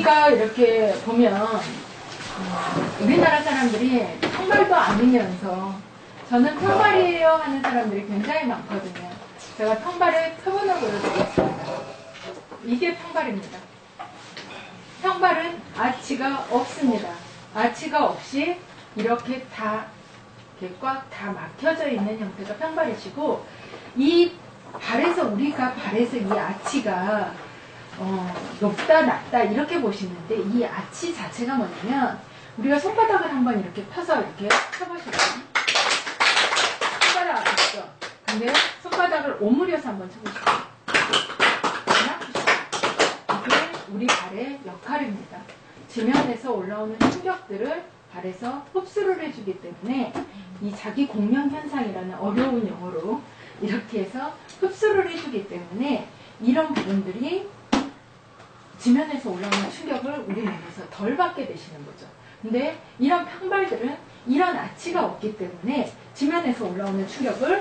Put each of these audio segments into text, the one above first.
제가 이렇게 보면 우리나라 사람들이 평발도 아니면서 저는 평발이에요 하는 사람들이 굉장히 많거든요. 제가 평발을 표본을 보여드리겠습니다. 이게 평발입니다. 평발은 아치가 없습니다. 아치가 없이 이렇게 다 꽉 다 막혀져 있는 형태가 평발이시고, 이 발에서 우리가 발에서 이 아치가 높다 낮다 이렇게 보시는데, 이 아치 자체가 뭐냐면 우리가 손바닥을 한번 이렇게 펴서 이렇게 펴보실게요. 손바닥 아프죠? 근데 손바닥을 오므려서 한번 쳐보실게요. 이게 우리 발의 역할입니다. 지면에서 올라오는 충격들을 발에서 흡수를 해주기 때문에 이 자기 공명 현상이라는 어려운 용어로 이렇게 해서 흡수를 해주기 때문에 이런 부분들이 지면에서 올라오는 충격을 우리 몸에서 덜 받게 되시는 거죠. 근데 이런 평발들은 이런 아치가 없기 때문에 지면에서 올라오는 충격을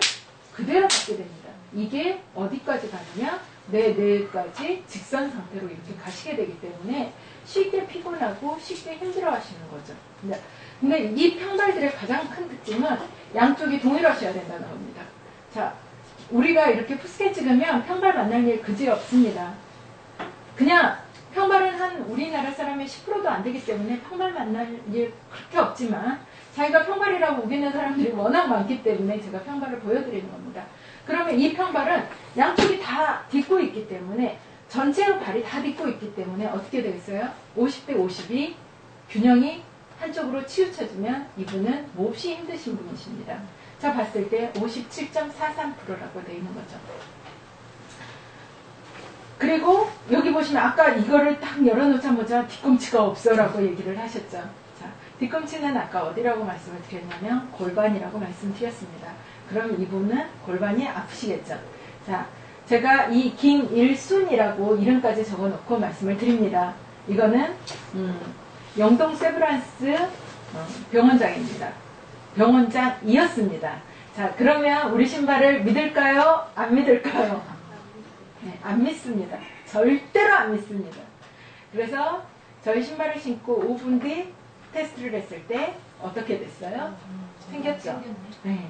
그대로 받게 됩니다. 이게 어디까지 가느냐? 뇌까지 직선 상태로 이렇게 가시게 되기 때문에 쉽게 피곤하고 쉽게 힘들어 하시는 거죠. 근데 이 평발들의 가장 큰 특징은 양쪽이 동일하셔야 된다는 겁니다. 자, 우리가 이렇게 푸스켓 찍으면 평발 만날 일 그지 없습니다. 그냥 평발은 한 우리나라 사람의 10%도 안 되기 때문에 평발 만날 일 그렇게 없지만, 자기가 평발이라고 우기는 사람들이 워낙 많기 때문에 제가 평발을 보여드리는 겁니다. 그러면 이 평발은 양쪽이 다 딛고 있기 때문에, 전체의 발이 다 딛고 있기 때문에 어떻게 되겠어요? 50대 50이 균형이 한쪽으로 치우쳐지면 이분은 몹시 힘드신 분이십니다. 자, 봤을 때 57.43%라고 되어 있는 거죠. 그리고 여기 보시면 아까 이거를 딱 열어놓자마자 뒤꿈치가 없어라고 얘기를 하셨죠. 자, 뒤꿈치는 아까 어디라고 말씀을 드렸냐면 골반이라고 말씀드렸습니다. 그럼 이분은 골반이 아프시겠죠. 자, 제가 이 김일순이라고 이름까지 적어놓고 말씀을 드립니다. 이거는 영동 세브란스 병원장입니다. 병원장이었습니다. 자, 그러면 우리 신발을 믿을까요? 안 믿을까요? 네, 안 믿습니다. 절대로 안 믿습니다. 그래서 저희 신발을 신고 5분 뒤 테스트를 했을 때 어떻게 됐어요? 생겼죠? 네,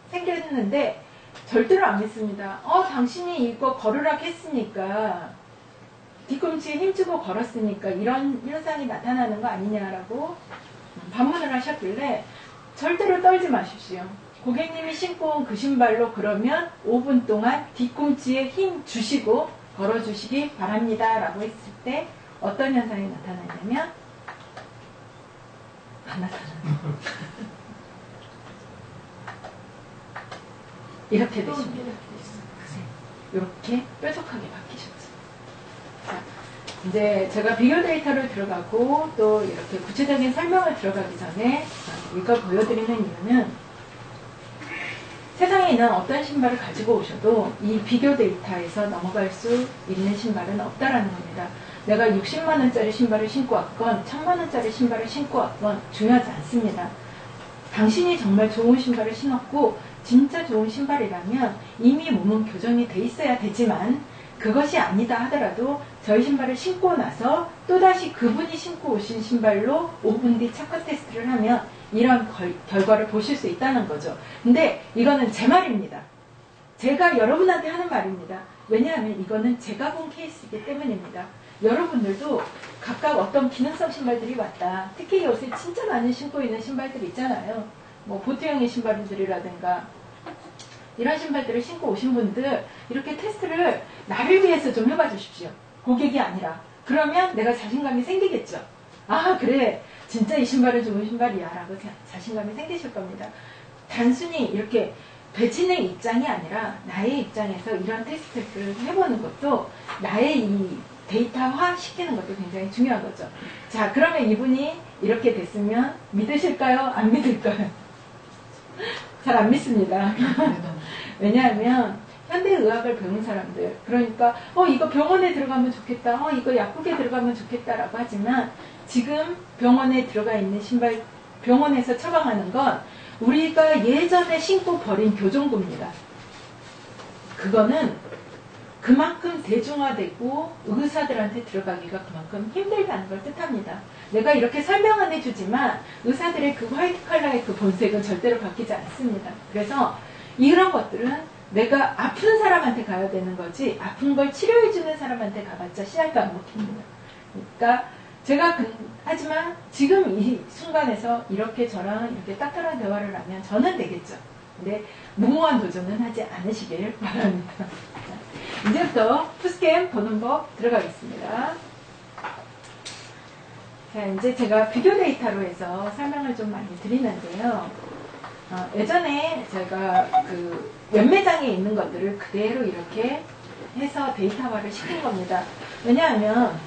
생겼는데 절대로 안 믿습니다. 당신이 이거 걸으라고 했으니까, 뒤꿈치에 힘주고 걸었으니까 이런 현상이 나타나는 거 아니냐라고 반문을 하셨길래, 절대로 떨지 마십시오. 고객님이 신고 온 그 신발로 그러면 5분 동안 뒤꿈치에 힘 주시고 걸어주시기 바랍니다 라고 했을 때 어떤 현상이 나타나냐면, 안 나타나요. 이렇게 되십니다. 이렇게 뾰족하게 바뀌셨죠. 자, 이제 제가 비교 데이터를 들어가고 또 이렇게 구체적인 설명을 들어가기 전에 이걸 보여드리는 이유는, 세상에 있는 어떤 신발을 가지고 오셔도 이 비교 데이터에서 넘어갈 수 있는 신발은 없다라는 겁니다. 내가 60만원짜리 신발을 신고 왔건 1000만원짜리 신발을 신고 왔건 중요하지 않습니다. 당신이 정말 좋은 신발을 신었고 진짜 좋은 신발이라면 이미 몸은 교정이 돼 있어야 되지만, 그것이 아니다 하더라도 저희 신발을 신고 나서 또다시 그분이 신고 오신 신발로 5분 뒤 착화 테스트를 하면 이런 결과를 보실 수 있다는 거죠. 근데 이거는 제 말입니다. 제가 여러분한테 하는 말입니다. 왜냐하면 이거는 제가 본 케이스이기 때문입니다. 여러분들도 각각 어떤 기능성 신발들이 왔다. 특히 요새 진짜 많이 신고 있는 신발들이 있잖아요. 뭐 보트형의 신발들이라든가 이런 신발들을 신고 오신 분들, 이렇게 테스트를 나를 위해서 좀 해봐 주십시오. 고객이 아니라. 그러면 내가 자신감이 생기겠죠. 아, 그래, 진짜 이 신발은 좋은 신발이야 라고 자신감이 생기실 겁니다. 단순히 이렇게 배신의 입장이 아니라 나의 입장에서 이런 테스트를 해보는 것도, 나의 이 데이터화 시키는 것도 굉장히 중요한 거죠. 자, 그러면 이분이 이렇게 됐으면 믿으실까요? 안 믿을까요? 잘 안 믿습니다. 왜냐하면 현대의학을 배운 사람들, 그러니까 이거 병원에 들어가면 좋겠다, 이거 약국에 들어가면 좋겠다라고 하지만, 지금 병원에 들어가 있는 신발, 병원에서 처방하는 건 우리가 예전에 신고 버린 교정구입니다. 그거는 그만큼 대중화되고 의사들한테 들어가기가 그만큼 힘들다는 걸 뜻합니다. 내가 이렇게 설명 안 해주지만 의사들의 그 화이트 컬러의 그 본색은 절대로 바뀌지 않습니다. 그래서 이런 것들은 내가 아픈 사람한테 가야 되는 거지 아픈 걸 치료해주는 사람한테 가봤자 씨알도 안 먹힙니다. 그러니까 제가 하지만 지금 이 순간에서 이렇게 저랑 이렇게 따뜻한 대화를 하면 저는 되겠죠. 근데 무모한 도전은 하지 않으시길 바랍니다. 이제부터 푸스캠 보는 법 들어가겠습니다. 자, 이제 제가 비교 데이터로 해서 설명을 좀 많이 드리는데요. 예전에 제가 그 연매장에 있는 것들을 그대로 이렇게 해서 데이터화를 시킨 겁니다. 왜냐하면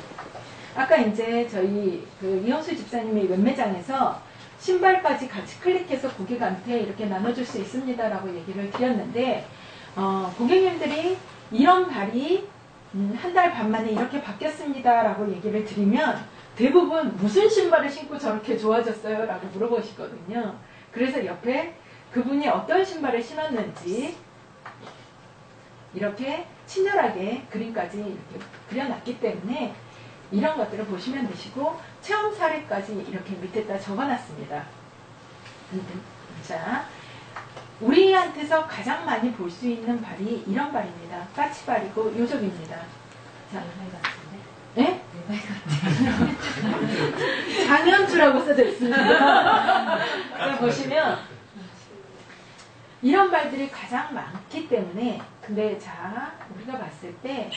아까 이제 저희 그 이영수 집사님이 연매장에서 신발까지 같이 클릭해서 고객한테 이렇게 나눠줄 수 있습니다라고 얘기를 드렸는데 고객님들이 이런 발이 한 달 반 만에 이렇게 바뀌었습니다라고 얘기를 드리면 대부분 무슨 신발을 신고 저렇게 좋아졌어요? 라고 물어보시거든요. 그래서 옆에 그분이 어떤 신발을 신었는지 이렇게 친절하게 그림까지 이렇게 그려놨기 때문에 이런 것들을 보시면 되시고 체험 사례까지 이렇게 밑에다 적어놨습니다. 자, 우리한테서 가장 많이 볼 수 있는 발이 이런 발입니다. 까치발이고 요접입니다. 자, 네? 장현주라고 써져 있습니다. 자, 보시면 이런 발들이 가장 많기 때문에 근데 자, 우리가 봤을 때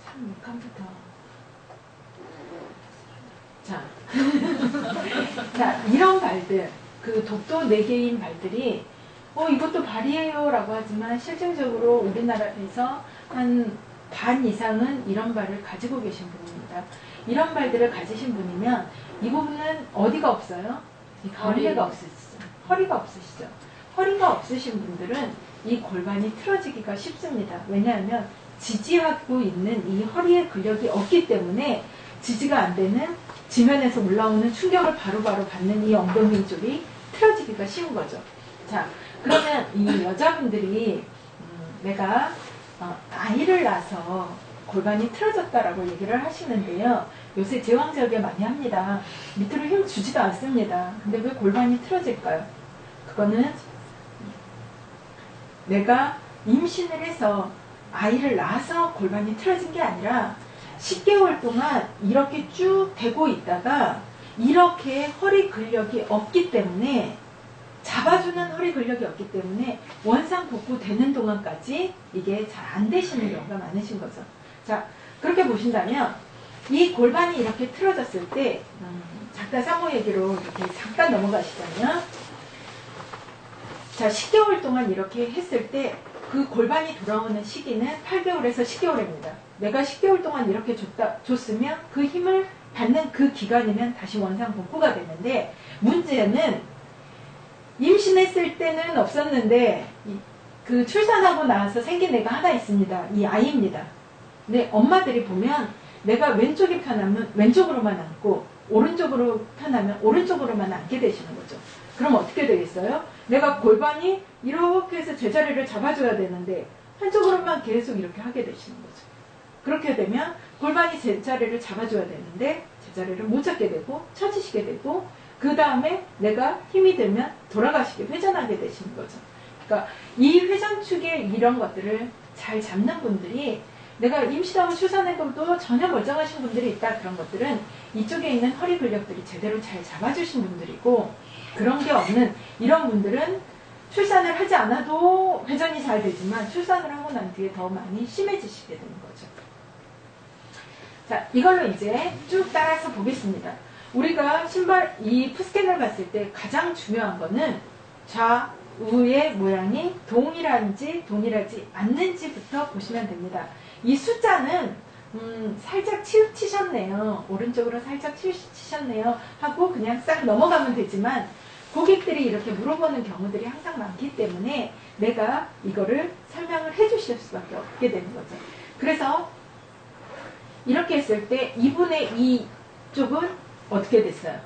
참 컴퓨터 자, 자 이런 발들 그 독도 4개인 발들이 이것도 발이에요 라고 하지만 실질적으로 우리나라에서 한 반 이상은 이런 발을 가지고 계신 분입니다. 이런 발들을 가지신 분이면 이 부분은 어디가 없어요? 이 가운데가 없으시죠. 허리가 없으시죠. 허리가 없으신 분들은 이 골반이 틀어지기가 쉽습니다. 왜냐하면 지지하고 있는 이 허리의 근력이 없기 때문에 지지가 안 되는 지면에서 올라오는 충격을 바로바로 받는 이 엉덩이 쪽이 틀어지기가 쉬운 거죠. 자, 그러면 이 여자분들이 내가 아이를 낳아서 골반이 틀어졌다라고 얘기를 하시는데요. 요새 제왕절개 많이 합니다. 밑으로 힘 주지도 않습니다. 근데 왜 골반이 틀어질까요? 그거는 내가 임신을 해서 아이를 낳아서 골반이 틀어진 게 아니라 10개월 동안 이렇게 쭉 대고 있다가 이렇게 허리 근력이 없기 때문에 잡아주는 허리 근력이 없기 때문에 원상 복구되는 동안까지 이게 잘 안 되시는 경우가 많으신 거죠. 자, 그렇게 보신다면 이 골반이 이렇게 틀어졌을 때 작다 사모 얘기로 이렇게 잠깐 넘어가시자면 자, 10개월 동안 이렇게 했을 때 그 골반이 돌아오는 시기는 8개월에서 10개월입니다. 내가 10개월 동안 이렇게 줬으면 그 힘을 받는 그 기간이면 다시 원상 복구가 되는데 문제는 임신했을 때는 없었는데 그 출산하고 나서 생긴 애가 하나 있습니다. 이 아이입니다. 근데 엄마들이 보면 내가 왼쪽이 편하면 왼쪽으로만 앉고 오른쪽으로 편하면 오른쪽으로만 앉게 되시는 거죠. 그럼 어떻게 되겠어요? 내가 골반이 이렇게 해서 제자리를 잡아줘야 되는데 한쪽으로만 계속 이렇게 하게 되시는 거죠. 그렇게 되면 골반이 제자리를 잡아줘야 되는데 제자리를 못 잡게 되고 처지시게 되고 그 다음에 내가 힘이 들면 돌아가시게 회전하게 되시는 거죠. 그러니까 이 회전축의 이런 것들을 잘 잡는 분들이 내가 임신하고 출산해도 전혀 멀쩡하신 분들이 있다 그런 것들은 이쪽에 있는 허리 근력들이 제대로 잘 잡아주신 분들이고 그런 게 없는 이런 분들은 출산을 하지 않아도 회전이 잘 되지만 출산을 하고 난 뒤에 더 많이 심해지시게 되는 거죠. 자, 이걸로 이제 쭉 따라서 보겠습니다. 우리가 신발 이 푸스캔을 봤을 때 가장 중요한 거는 좌우의 모양이 동일한지 동일하지 않는지부터 보시면 됩니다. 이 숫자는 살짝 치우치셨네요. 오른쪽으로 살짝 치우치셨네요. 하고 그냥 싹 넘어가면 되지만 고객들이 이렇게 물어보는 경우들이 항상 많기 때문에 내가 이거를 설명을 해주실 수밖에 없게 되는 거죠. 그래서 이렇게 했을 때 2분의 2 쪽은 어떻게 됐어요?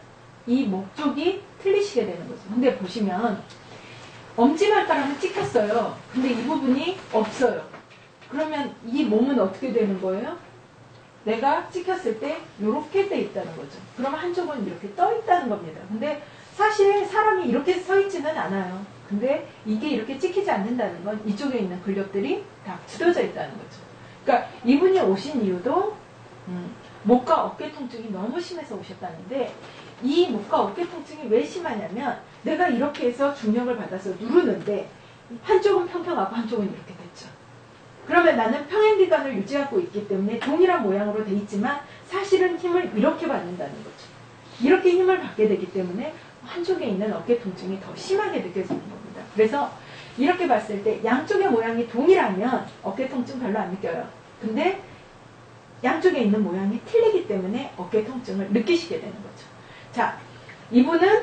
이 목 쪽이 틀리시게 되는 거죠. 근데 보시면 엄지발가락은 찍혔어요. 근데 이 부분이 없어요. 그러면 이 몸은 어떻게 되는 거예요? 내가 찍혔을 때 이렇게 돼 있다는 거죠. 그러면 한쪽은 이렇게 떠 있다는 겁니다. 근데 사실 사람이 이렇게 서 있지는 않아요. 근데 이게 이렇게 찍히지 않는다는 건 이쪽에 있는 근력들이 다 굳어져 있다는 거죠. 그러니까 이분이 오신 이유도 목과 어깨 통증이 너무 심해서 오셨다는데, 이 목과 어깨 통증이 왜 심하냐면 내가 이렇게 해서 중력을 받아서 누르는데 한쪽은 평평하고 한쪽은 이렇게 됐죠. 그러면 나는 평행기관을 유지하고 있기 때문에 동일한 모양으로 돼 있지만 사실은 힘을 이렇게 받는다는 거죠. 이렇게 힘을 받게 되기 때문에 한쪽에 있는 어깨 통증이 더 심하게 느껴지는 겁니다. 그래서 이렇게 봤을 때 양쪽의 모양이 동일하면 어깨 통증 별로 안 느껴요. 근데 양쪽에 있는 모양이 틀리기 때문에 어깨 통증을 느끼시게 되는 거죠. 자, 이분은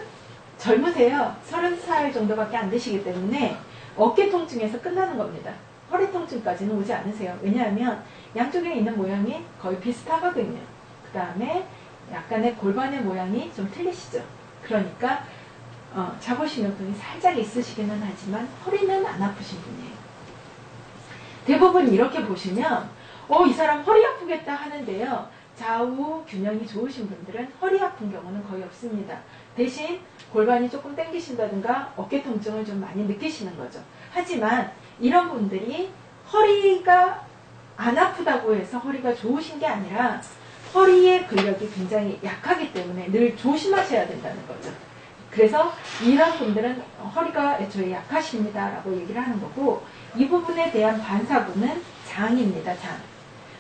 젊으세요. 30살 정도밖에 안 되시기 때문에 어깨 통증에서 끝나는 겁니다. 허리 통증까지는 오지 않으세요. 왜냐하면 양쪽에 있는 모양이 거의 비슷하거든요. 그 다음에 약간의 골반의 모양이 좀 틀리시죠. 그러니까 자골신경통이 살짝 있으시기는 하지만 허리는 안 아프신 분이에요. 대부분 이렇게 보시면 이 사람 허리 아프겠다 하는데요. 좌우 균형이 좋으신 분들은 허리 아픈 경우는 거의 없습니다. 대신 골반이 조금 당기신다든가 어깨 통증을 좀 많이 느끼시는 거죠. 하지만 이런 분들이 허리가 안 아프다고 해서 허리가 좋으신 게 아니라 허리의 근력이 굉장히 약하기 때문에 늘 조심하셔야 된다는 거죠. 그래서 이런 분들은 허리가 애초에 약하십니다 라고 얘기를 하는 거고, 이 부분에 대한 반사구는 장입니다. 장.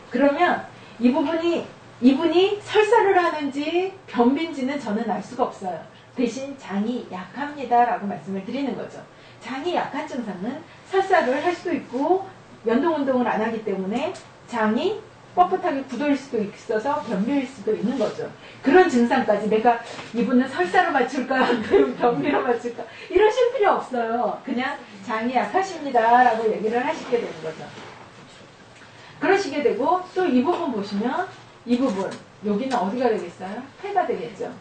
그러면 이분이 설사를 하는지 변비인지는 저는 알 수가 없어요. 대신 장이 약합니다 라고 말씀을 드리는 거죠. 장이 약한 증상은 설사를 할 수도 있고 연동운동을 안 하기 때문에 장이 뻣뻣하게 굳어있을 수도 있어서 변비일 수도 있는 거죠. 그런 증상까지 내가 이분은 설사로 맞출까 변비로 맞출까 이러실 필요 없어요. 그냥 장이 약하십니다 라고 얘기를 하시게 되는 거죠. 그러시게 되고, 또 이 부분 보시면 이 부분 여기는 어디가 되겠어요? 폐가 되겠죠.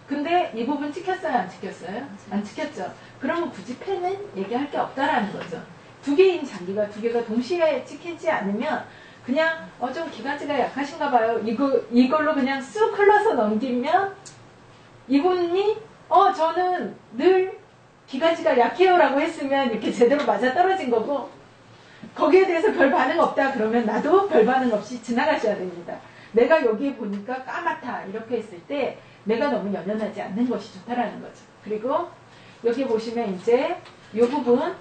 근데 이 부분 찍혔어요? 안 찍혔어요? 안 찍혔죠. 그러면 굳이 폐는 얘기할 게 없다라는 거죠. 두 개인 장기가 두 개가 동시에 찍히지 않으면 그냥 좀 기관지가 약하신가 봐요. 이걸로 그냥 쑥 흘러서 넘기면 이분이 저는 늘 기관지가 약해요 라고 했으면 이렇게 제대로 맞아 떨어진 거고, 거기에 대해서 별 반응 없다 그러면 나도 별 반응 없이 지나가셔야 됩니다. 내가 여기에 보니까 까맣다 이렇게 했을 때 내가 너무 연연하지 않는 것이 좋다라는 거죠. 그리고 여기 보시면 이제 이 부분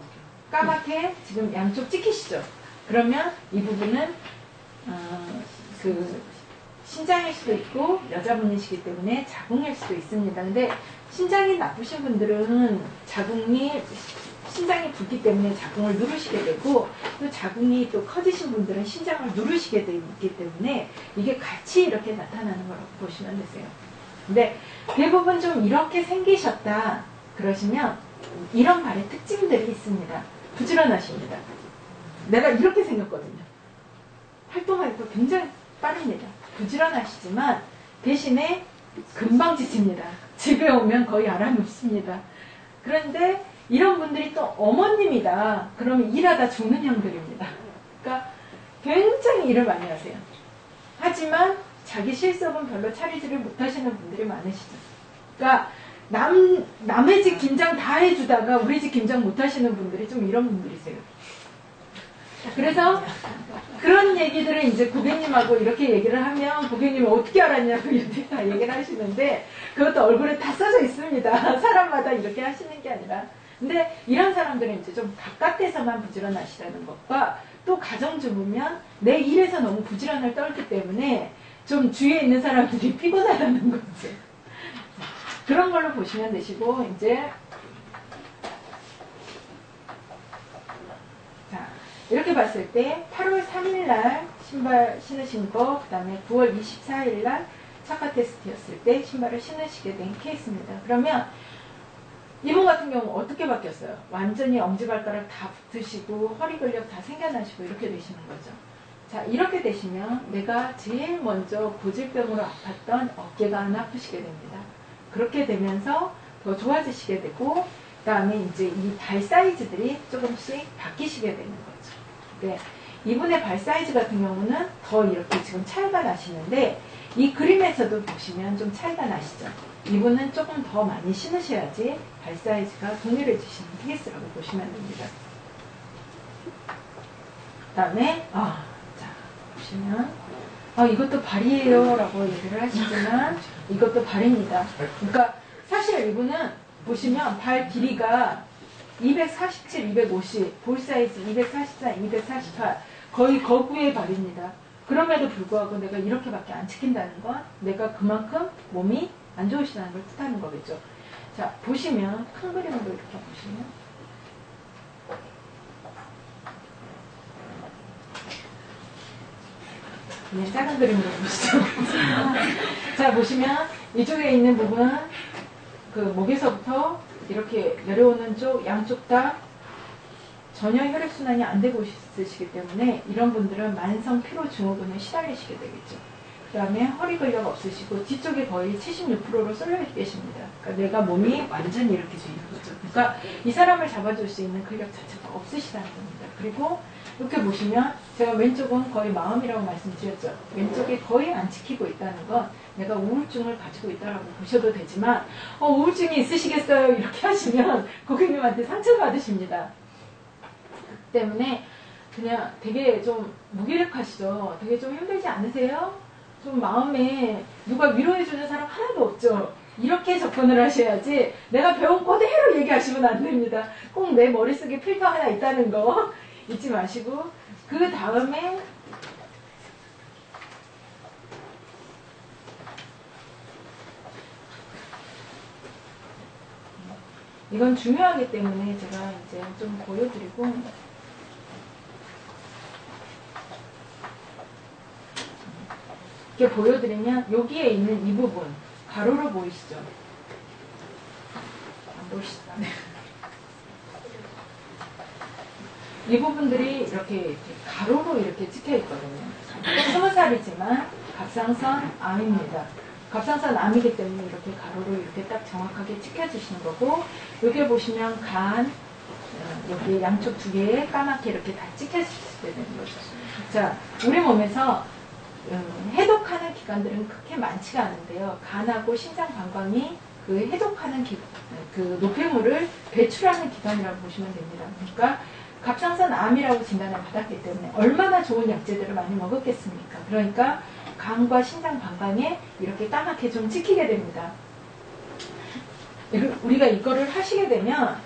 까맣게 지금 양쪽 찍히시죠. 그러면 이 부분은 신장일 수도 있고 여자분이시기 때문에 자궁일 수도 있습니다. 근데 신장이 나쁘신 분들은 신장이 붓기 때문에 자궁을 누르시게 되고, 또 자궁이 또 커지신 분들은 신장을 누르시게 되기 때문에 이게 같이 이렇게 나타나는 거라고 보시면 되세요. 근데 대부분 좀 이렇게 생기셨다 그러시면 이런 발의 특징들이 있습니다. 부지런하십니다. 내가 이렇게 생겼거든요. 활동하기도 굉장히 빠릅니다. 부지런하시지만 대신에 금방 지칩니다. 집에 오면 거의 알아눕습니다. 그런데 이런 분들이 또 어머님이다. 그러면 일하다 죽는 형들입니다. 그러니까 굉장히 일을 많이 하세요. 하지만 자기 실속은 별로 차리지를 못하시는 분들이 많으시죠. 그러니까 남의 집 김장 다 해주다가 우리 집 김장 못하시는 분들이 좀 이런 분들이세요. 그래서 그런 얘기들을 이제 고객님하고 이렇게 얘기를 하면 고객님이 어떻게 알았냐고 이렇게 다 얘기를 하시는데, 그것도 얼굴에 다 써져 있습니다. 사람마다 이렇게 하시는 게 아니라. 근데 이런 사람들은 이제 좀 바깥에서만 부지런하시다는 것과, 또 가정주부면 내 일에서 너무 부지런을 떨기 때문에 좀 주위에 있는 사람들이 피곤하다는 거죠. 그런 걸로 보시면 되시고, 이제 이렇게 봤을 때 8월 3일날 신발 신으신 거, 그 다음에 9월 24일날 차가 테스트였을 때 신발을 신으시게 된 케이스입니다. 그러면 이분 같은 경우 어떻게 바뀌었어요? 완전히 엄지발가락 다 붙으시고 허리 근력 다 생겨나시고 이렇게 되시는 거죠. 자, 이렇게 되시면 내가 제일 먼저 고질병으로 아팠던 어깨가 안 아프시게 됩니다. 그렇게 되면서 더 좋아지시게 되고, 그다음에 이제 이 발 사이즈들이 조금씩 바뀌시게 되는 거죠. 네. 이분의 발 사이즈 같은 경우는 더 이렇게 지금 차이가 나시는데 이 그림에서도 보시면 좀 차이가 나시죠. 이분은 조금 더 많이 신으셔야지 발 사이즈가 동일해지시는 케이스라고 보시면 됩니다. 그 다음에 자 보시면 이것도 발이에요 라고 얘기를 하시지만 이것도 발입니다. 그러니까 사실 이분은 보시면 발 길이가 247, 250, 볼 사이즈 244, 248 거의 거구의 발입니다. 그럼에도 불구하고 내가 이렇게밖에 안 지킨다는 건 내가 그만큼 몸이 안 좋으시다는 걸 뜻하는 거겠죠. 자, 보시면 큰 그림으로 이렇게 보시면 그냥 작은 그림으로 보시죠. 자, 보시면 이쪽에 있는 부분 그 목에서부터 이렇게 내려오는 쪽 양쪽 다 전혀 혈액순환이 안 되고 있으시기 때문에 이런 분들은 만성 피로 증후군에 시달리시게 되겠죠. 그 다음에 허리 근력 없으시고 뒤쪽에 거의 76%로 쏠려 계십니다. 그러니까 내가 몸이 완전히 이렇게 돼 있는 거죠. 그러니까 이 사람을 잡아줄 수 있는 근력 자체가 없으시다는 겁니다. 그리고 이렇게 보시면 제가 왼쪽은 거의 마음이라고 말씀드렸죠. 왼쪽에 거의 안 지키고 있다는 건 내가 우울증을 가지고 있다라고 보셔도 되지만 우울증이 있으시겠어요? 이렇게 하시면 고객님한테 상처를 받으십니다. 때문에 그냥 되게 좀 무기력하시죠. 되게 좀 힘들지 않으세요? 좀 마음에 누가 위로해주는 사람 하나도 없죠. 이렇게 접근을 하셔야지 내가 배운 그대로 얘기하시면 안 됩니다. 꼭 내 머릿속에 필터 하나 있다는 거 잊지 마시고 그 다음에 이건 중요하기 때문에 제가 이제 좀 보여드리고 이렇게 보여드리면 여기에 있는 이 부분 가로로 보이시죠? 안 보이시죠? 네. 이 부분들이 이렇게 가로로 이렇게 찍혀 있거든요. 20살이지만 갑상선 암입니다. 갑상선 암이기 때문에 이렇게 가로로 이렇게 딱 정확하게 찍혀주시는 거고 여기 보시면 간 여기 양쪽 두 개에 까맣게 이렇게 다 찍혀지게 되는 거죠. 자, 우리 몸에서 해독하는 기관들은 그렇게 많지가 않은데요. 간하고 심장 방광이 그 해독하는 그 노폐물을 배출하는 기관이라고 보시면 됩니다. 그러니까 갑상선 암이라고 진단을 받았기 때문에 얼마나 좋은 약재들을 많이 먹었겠습니까? 그러니까 간과 심장 방광에 이렇게 까맣게 좀 찍히게 됩니다. 우리가 이거를 하시게 되면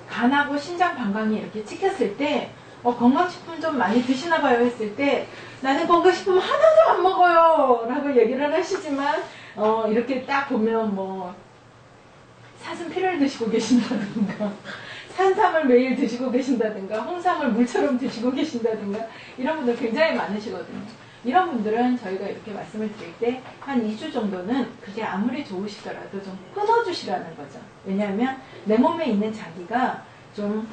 간하고 심장 방광이 이렇게 찍혔을 때 건강식품 좀 많이 드시나 봐요 했을 때 나는 건강식품 하나도 안 먹어요 라고 얘기를 하시지만 이렇게 딱 보면 뭐 사슴피를 드시고 계신다든가 산삼을 매일 드시고 계신다든가 홍삼을 물처럼 드시고 계신다든가 이런 분들 굉장히 많으시거든요. 이런 분들은 저희가 이렇게 말씀을 드릴 때 한 2주 정도는 그게 아무리 좋으시더라도 좀 끊어주시라는 거죠. 왜냐하면 내 몸에 있는 자기가 좀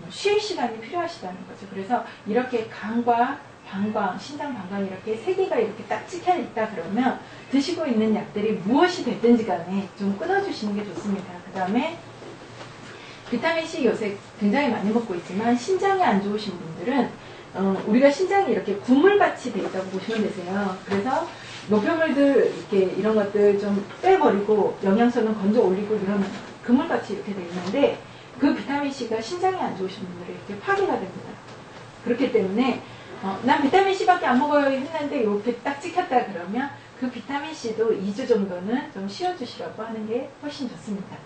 쉴 시간이 필요하시다는 거죠. 그래서 이렇게 간과 방광, 심장 방광 이렇게 세 개가 이렇게 딱 찍혀 있다 그러면 드시고 있는 약들이 무엇이 됐든지 간에 좀 끊어주시는 게 좋습니다. 그 다음에 비타민C 요새 굉장히 많이 먹고 있지만 신장이 안 좋으신 분들은 우리가 신장이 이렇게 구물같이 돼 있다고 보시면 되세요. 그래서 노폐물들 이렇게 이런 것들 좀 빼버리고 영양소는 건져 올리고 이런 그물같이 이렇게 돼 있는데 그 비타민C가 신장이 안 좋으신 분들이 이렇게 파괴가 됩니다. 그렇기 때문에 난 비타민C밖에 안 먹어요 했는데 이렇게 딱 찍혔다 그러면 그 비타민C도 2주 정도는 좀 쉬어주시라고 하는 게 훨씬 좋습니다.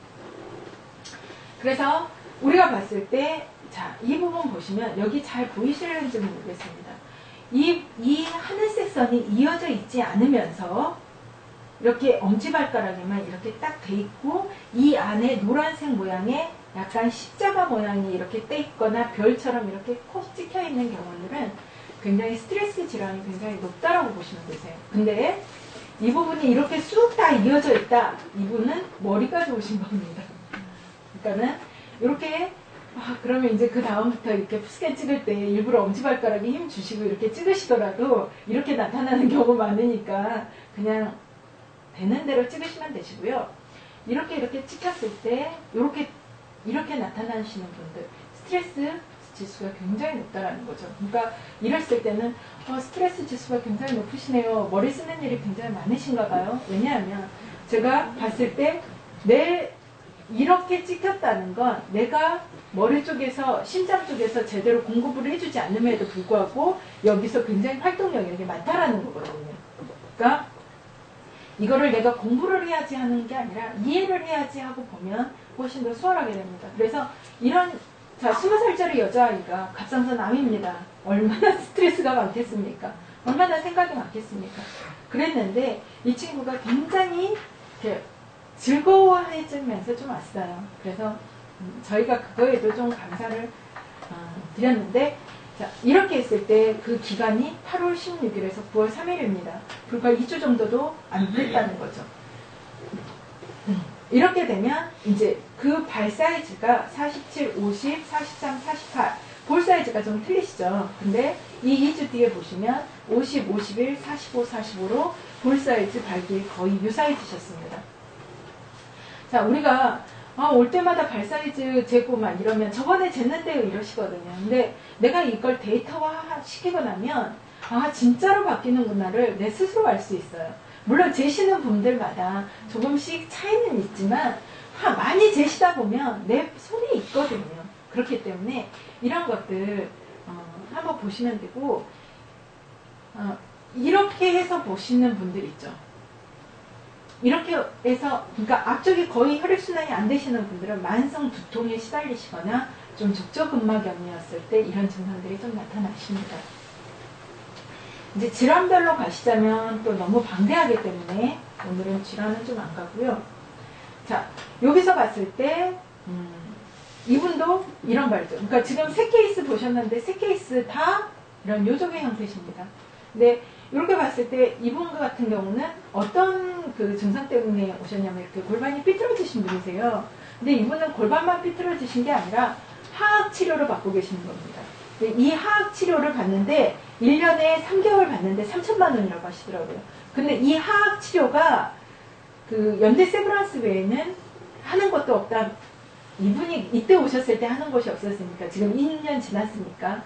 그래서 우리가 봤을 때 자, 이 부분 보시면 여기 잘 보이실는지 모르겠습니다. 이 하늘색 선이 이어져 있지 않으면서 이렇게 엄지발가락에만 이렇게 딱 돼 있고 이 안에 노란색 모양의 약간 십자가 모양이 이렇게 떼 있거나 별처럼 이렇게 콕 찍혀 있는 경우들은 굉장히 스트레스 질환이 굉장히 높다라고 보시면 되세요. 근데 이 부분이 이렇게 쑥 다 이어져 있다. 이분은 머리가 좋으신 겁니다. 그러니까는 이렇게 그러면 이제 그 다음부터 이렇게 스캔 찍을 때 일부러 엄지발가락에 힘 주시고 이렇게 찍으시더라도 이렇게 나타나는 경우 많으니까 그냥 되는 대로 찍으시면 되시고요. 이렇게 찍혔을 때 이렇게 나타나시는 분들 스트레스 지수가 굉장히 높다라는 거죠. 그러니까 이랬을 때는 스트레스 지수가 굉장히 높으시네요. 머리 쓰는 일이 굉장히 많으신가 봐요. 왜냐하면 제가 봤을 때 이렇게 찍혔다는 건 내가 머리 쪽에서 심장 쪽에서 제대로 공급을 해주지 않음에도 불구하고 여기서 굉장히 활동력이 많다라는 거거든요. 그러니까 이거를 내가 공부를 해야지 하는 게 아니라 이해를 해야지 하고 보면 훨씬 더 수월하게 됩니다. 그래서 자, 20살짜리 여자아이가 갑상선 암입니다. 얼마나 스트레스가 많겠습니까? 얼마나 생각이 많겠습니까? 그랬는데 이 친구가 굉장히 이렇게 즐거워해지면서 좀 왔어요. 그래서 저희가 그거에도 좀 감사를 드렸는데, 자, 이렇게 했을 때 그 기간이 8월 16일에서 9월 3일입니다. 불과 2주 정도도 안 됐다는 거죠. 이렇게 되면 이제 그 발 사이즈가 47, 50, 43, 48 볼 사이즈가 좀 틀리시죠. 근데 이 2주 뒤에 보시면 50, 51, 45, 45로 볼 사이즈 발길이 거의 유사해지셨습니다. 자, 우리가 올 때마다 발 사이즈 재고 막 이러면 저번에 쟀는데요 이러시거든요. 근데 내가 이걸 데이터화 시키고 나면 진짜로 바뀌는구나를 내 스스로 알 수 있어요. 물론 재시는 분들마다 조금씩 차이는 있지만 많이 재시다 보면 내 손이 있거든요. 그렇기 때문에 이런 것들 한번 보시면 되고, 이렇게 해서 보시는 분들 있죠. 이렇게 해서, 그러니까 앞쪽이 거의 혈액순환이 안 되시는 분들은 만성 두통에 시달리시거나 좀 족저근막염이었을 때 이런 증상들이 좀 나타나십니다. 이제 질환별로 가시자면 또 너무 방대하기 때문에 오늘은 질환은 좀 안 가고요. 자, 여기서 봤을 때 이분도 이런 발죠. 그러니까 지금 세 케이스 보셨는데 세 케이스 다 이런 요족의 형태십니다. 근데 이렇게 봤을 때 이분 같은 경우는 어떤 그 증상 때문에 오셨냐면 이렇게 골반이 삐뚤어지신 분이세요. 근데 이분은 골반만 삐뚤어지신 게 아니라 하악 치료를 받고 계시는 겁니다. 이 하악 치료를 받는데 1년에 3개월 받는데 3천만 원이라고 하시더라고요. 근데 이 하악 치료가 그 연대 세브란스 외에는 하는 것도 없다. 이분이 이때 오셨을 때 하는 것이 없었으니까 지금 2년 지났으니까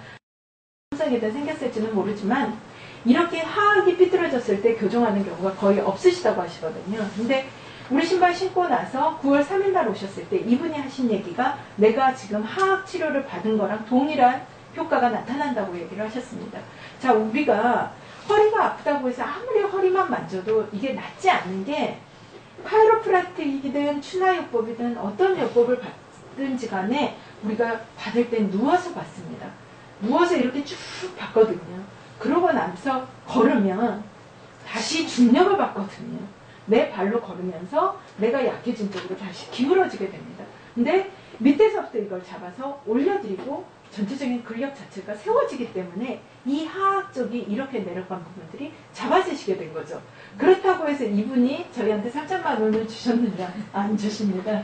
손상이 생겼을지는 모르지만 이렇게 하악이 삐뚤어졌을 때 교정하는 경우가 거의 없으시다고 하시거든요. 근데 우리 신발 신고 나서 9월 3일 날 오셨을 때 이분이 하신 얘기가 내가 지금 하악 치료를 받은 거랑 동일한 효과가 나타난다고 얘기를 하셨습니다. 자, 우리가 허리가 아프다고 해서 아무리 허리만 만져도 이게 낫지 않는 게 카이로프라틱이든 추나요법이든 어떤 요법을 받든지 간에 우리가 받을 땐 누워서 받습니다. 누워서 이렇게 쭉 받거든요. 그러고 나서 걸으면 다시 중력을 받거든요. 내 발로 걸으면서 내가 약해진 쪽으로 다시 기울어지게 됩니다. 근데 밑에서부터 이걸 잡아서 올려드리고 전체적인 근력 자체가 세워지기 때문에 이 하악 쪽이 이렇게 내려간 부분들이 잡아지시게 된 거죠. 그렇다고 해서 이분이 저희한테 3천만 원을 주셨느냐? 안 주십니다.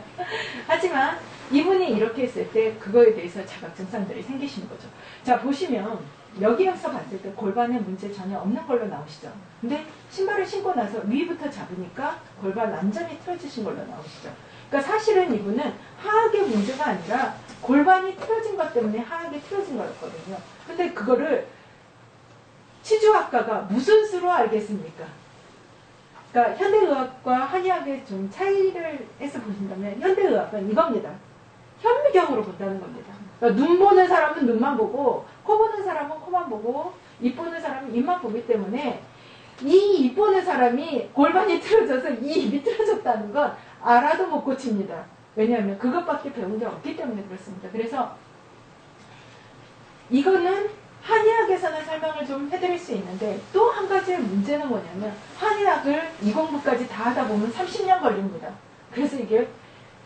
하지만 이분이 이렇게 했을 때 그거에 대해서 자각 증상들이 생기시는 거죠. 자, 보시면 여기에서 봤을 때 골반에 문제 전혀 없는 걸로 나오시죠. 근데 신발을 신고 나서 위부터 잡으니까 골반 완전히 틀어지신 걸로 나오시죠. 그러니까 사실은 이분은 하악의 문제가 아니라 골반이 틀어진 것 때문에 하악이 틀어진 거였거든요. 근데 그거를 치주학과가 무슨 수로 알겠습니까? 그러니까 현대의학과 한의학의 좀 차이를 해서 보신다면 현대의학은 이겁니다. 현미경으로 본다는 겁니다. 그러니까 눈 보는 사람은 눈만 보고 코 보는 사람은 코만 보고 입 보는 사람은 입만 보기 때문에 이 입 보는 사람이 골반이 틀어져서 이 입이 틀어졌다는 건 알아도 못 고칩니다. 왜냐하면 그것밖에 배운 게 없기 때문에 그렇습니다. 그래서 이거는 한의학에서는 설명을 좀 해드릴 수 있는데 또 한 가지의 문제는 뭐냐면 한의학을 2공부까지 다 하다 보면 30년 걸립니다. 그래서 이게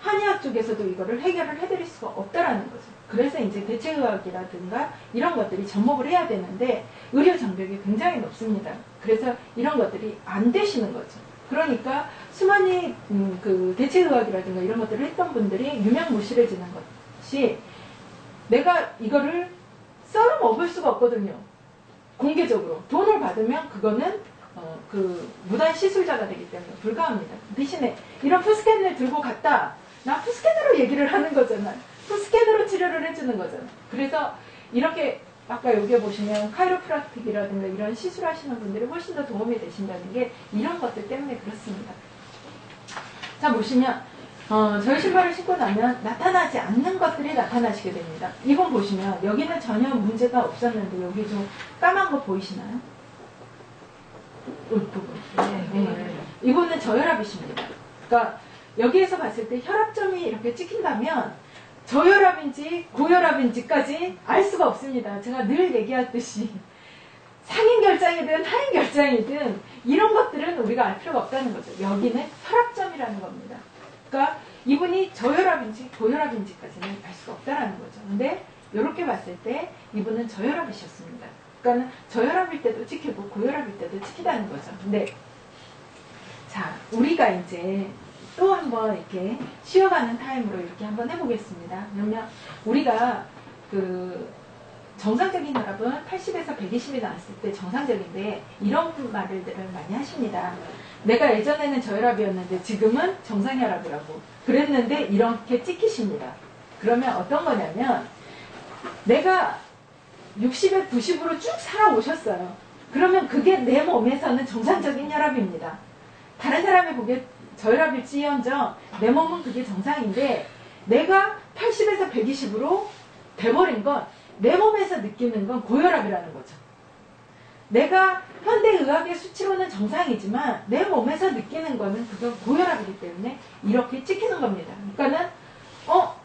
한의학 쪽에서도 이거를 해결을 해드릴 수가 없다라는 거죠. 그래서 이제 대체의학이라든가 이런 것들이 접목을 해야 되는데 의료 장벽이 굉장히 높습니다. 그래서 이런 것들이 안 되시는 거죠. 그러니까 수많이 그 대체의학이라든가 이런 것들을 했던 분들이 유명무실해지는 것이 내가 이거를 썰어 먹을 수가 없거든요. 공개적으로 돈을 받으면 그거는 무단 시술자가 되기 때문에 불가합니다. 대신에 이런 푸스캔을 들고 갔다. 나 푸스캔으로 얘기를 하는 거잖아. 푸스캔으로 치료를 해주는 거잖아. 그래서 이렇게 아까 여기 보시면 카이로프락틱이라든가 이런 시술하시는 분들이 훨씬 더 도움이 되신다는 게 이런 것들 때문에 그렇습니다. 자, 보시면 저희 신발을 신고 나면 나타나지 않는 것들이 나타나시게 됩니다. 이번 보시면 여기는 전혀 문제가 없었는데 여기 좀 까만 거 보이시나요? 부분. 네. 이거는 저혈압이십니다. 그러니까 여기에서 봤을 때 혈압점이 이렇게 찍힌다면 저혈압인지 고혈압인지까지 알 수가 없습니다. 제가 늘 얘기하듯이 상인 결장이든 하인 결장이든 이런 것들은 우리가 알 필요가 없다는 거죠. 여기는 혈압점이라는 겁니다. 그러니까 이분이 저혈압인지 고혈압인지까지는 알 수가 없다는 거죠. 근데 이렇게 봤을 때 이분은 저혈압이셨습니다. 그러니까 저혈압일 때도 찍히고 고혈압일 때도 찍히다는 거죠. 근데 자, 우리가 이제 또 한번 이렇게 쉬어가는 타임으로 이렇게 한번 해보겠습니다. 그러면 우리가 정상적인 혈압은 80에서 120이 나왔을 때 정상적인데 이런 말들을 많이 하십니다. 내가 예전에는 저혈압이었는데 지금은 정상혈압이라고 그랬는데 이렇게 찍히십니다. 그러면 어떤 거냐면 내가 60에 90으로 쭉 살아오셨어요. 그러면 그게 내 몸에서는 정상적인 혈압입니다. 다른 사람이 보기에 저혈압일지언정 내 몸은 그게 정상인데 내가 80에서 120으로 돼버린 건 내 몸에서 느끼는 건 고혈압이라는 거죠. 내가 현대의학의 수치로는 정상이지만 내 몸에서 느끼는 거는 그건 고혈압이기 때문에 이렇게 찍히는 겁니다. 그러니까는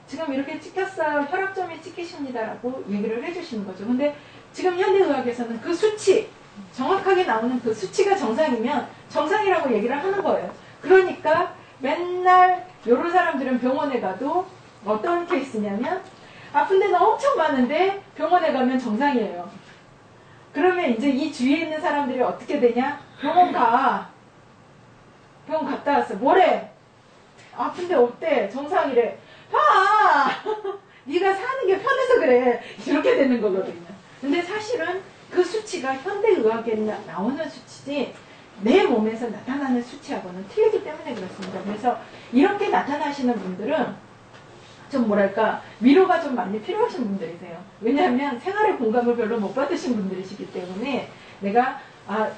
지금 이렇게 찍혔어요. 혈압점이 찍히십니다라고 얘기를 해주시는 거죠. 근데 지금 현대의학에서는 그 수치 정확하게 나오는 그 수치가 정상이면 정상이라고 얘기를 하는 거예요. 그러니까 맨날 요런 사람들은 병원에 가도 어떤 케이스냐면 아픈 데는 엄청 많은데 병원에 가면 정상이에요. 그러면 이제 이 주위에 있는 사람들이 어떻게 되냐? 병원 가. 병원 갔다 왔어. 뭐래? 아픈데 어때? 정상이래. 봐! 네가 사는 게 편해서 그래. 이렇게 되는 거거든요. 근데 사실은 그 수치가 현대의학에 나오는 수치지 내 몸에서 나타나는 수치하고는 틀리기 때문에 그렇습니다. 그래서 이렇게 나타나시는 분들은 좀 뭐랄까 위로가 좀 많이 필요하신 분들이세요. 왜냐하면 생활의 공감을 별로 못 받으신 분들이시기 때문에 내가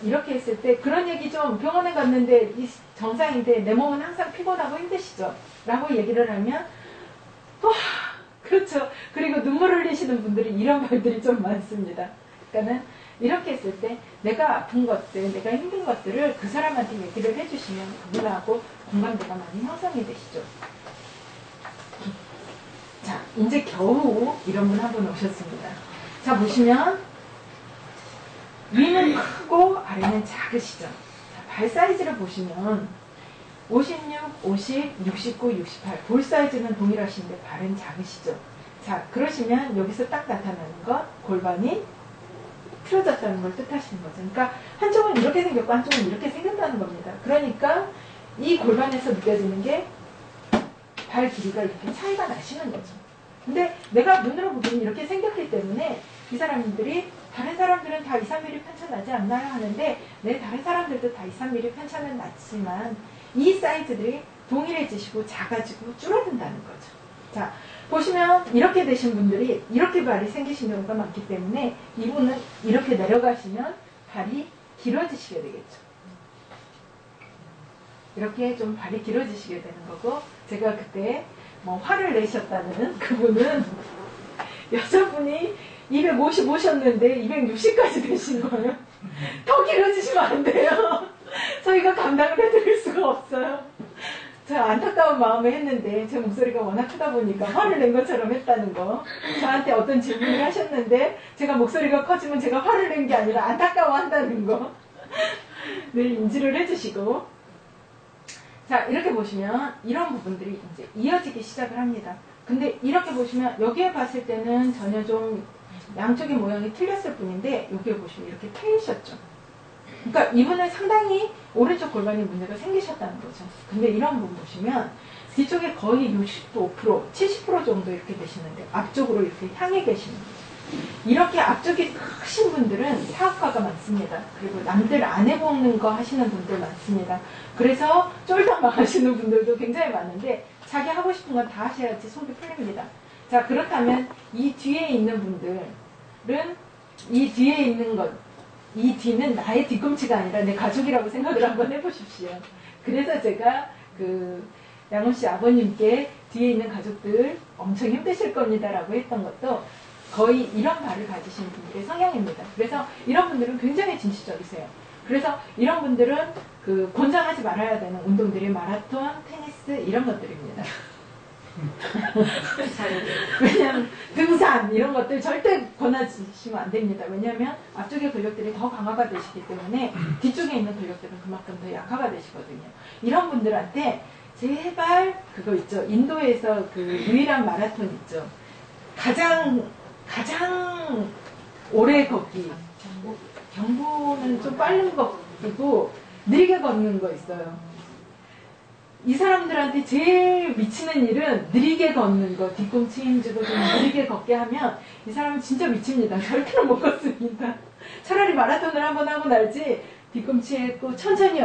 이렇게 했을 때 그런 얘기 좀 병원에 갔는데 이 정상인데 내 몸은 항상 피곤하고 힘드시죠? 라고 얘기를 하면 그렇죠. 그리고 눈물 흘리시는 분들이 이런 말들이 좀 많습니다. 그러니까는 이렇게 했을 때 내가 아픈 것들, 내가 힘든 것들을 그 사람한테 얘기를 해주시면 그분하고 공감대가 많이 형성이 되시죠. 자, 이제 겨우 이런 분 한 분 오셨습니다. 자, 보시면 위는 크고 아래는 작으시죠. 자, 발 사이즈를 보시면 56, 50, 69, 68 볼 사이즈는 동일하신데 발은 작으시죠. 자, 그러시면 여기서 딱 나타나는 것 골반이 틀어졌다는 걸 뜻하시는 거죠. 그러니까 한쪽은 이렇게 생겼고 한쪽은 이렇게 생겼다는 겁니다. 그러니까 이 골반에서 느껴지는 게 발 길이가 이렇게 차이가 나시는 거죠. 근데 내가 눈으로 보기엔 이렇게 생겼기 때문에 이 사람들이 다른 사람들은 다 2, 3mm 편차 나지 않나요? 하는데 다른 사람들도 다 2, 3mm 편차는 났지만 이 사이즈들이 동일해지시고 작아지고 줄어든다는 거죠. 자, 보시면 이렇게 되신 분들이 이렇게 발이 생기신 경우가 많기 때문에 이분은 이렇게 내려가시면 발이 길어지시게 되겠죠. 이렇게 좀 발이 길어지시게 되는 거고 제가 그때 화를 내셨다는 그분은 여자분이 255셨는데 260까지 되신 거예요. 더 길어지시면 안 돼요. 저희가 감당을 해드릴 수가 없어요. 제가 안타까운 마음에 했는데 제 목소리가 워낙 크다 보니까 화를 낸 것처럼 했다는 거. 저한테 어떤 질문을 하셨는데 제가 목소리가 커지면 제가 화를 낸 게 아니라 안타까워한다는 거. 늘 인지를 해주시고 자, 이렇게 보시면 이런 부분들이 이제 이어지기 시작을 합니다. 근데 이렇게 보시면 여기에 봤을 때는 전혀 좀 양쪽의 모양이 틀렸을 뿐인데 여기에 보시면 이렇게 트이셨죠. 그러니까 이분은 상당히 오른쪽 골반에 문제가 생기셨다는 거죠. 근데 이런 부분 보시면 뒤쪽에 거의 65%, 70% 정도 이렇게 되시는데 앞쪽으로 이렇게 향해 계시는 거죠. 이렇게 앞쪽이 크신 분들은 사업가가 많습니다. 그리고 남들 안 해보는 거 하시는 분들 많습니다. 그래서 쫄다 망하시는 분들도 굉장히 많은데 자기 하고 싶은 건 다 하셔야지 속이 풀립니다. 자, 그렇다면 이 뒤에 있는 분들은 이 뒤에 있는 것, 이 뒤는 나의 뒤꿈치가 아니라 내 가족이라고 생각을 한번 해보십시오. 그래서 제가 양훈 씨 아버님께 뒤에 있는 가족들 엄청 힘드실 겁니다 라고 했던 것도 거의 이런 바를 가지신 분들의 성향입니다. 그래서 이런 분들은 굉장히 진취적이세요. 그래서 이런 분들은 권장하지 말아야 되는 운동들이 마라톤, 테니스 이런 것들입니다. 왜냐하면 등산 이런 것들 절대 권하시면 안 됩니다. 왜냐하면 앞쪽의 근력들이 더 강화가 되시기 때문에 뒤쪽에 있는 근력들은 그만큼 더 약화가 되시거든요. 이런 분들한테 제발 그거 있죠. 인도에서 유일한 마라톤 있죠. 가장 오래 걷기. 경보는 좀 빠른 걷기고 느리게 걷는 거 있어요. 이 사람들한테 제일 미치는 일은 느리게 걷는 거. 뒤꿈치 힘주고 좀 느리게 걷게 하면 이 사람은 진짜 미칩니다. 절대로 못 걷습니다. 차라리 마라톤을 한번 하고 날지 뒤꿈치에 꼭 천천히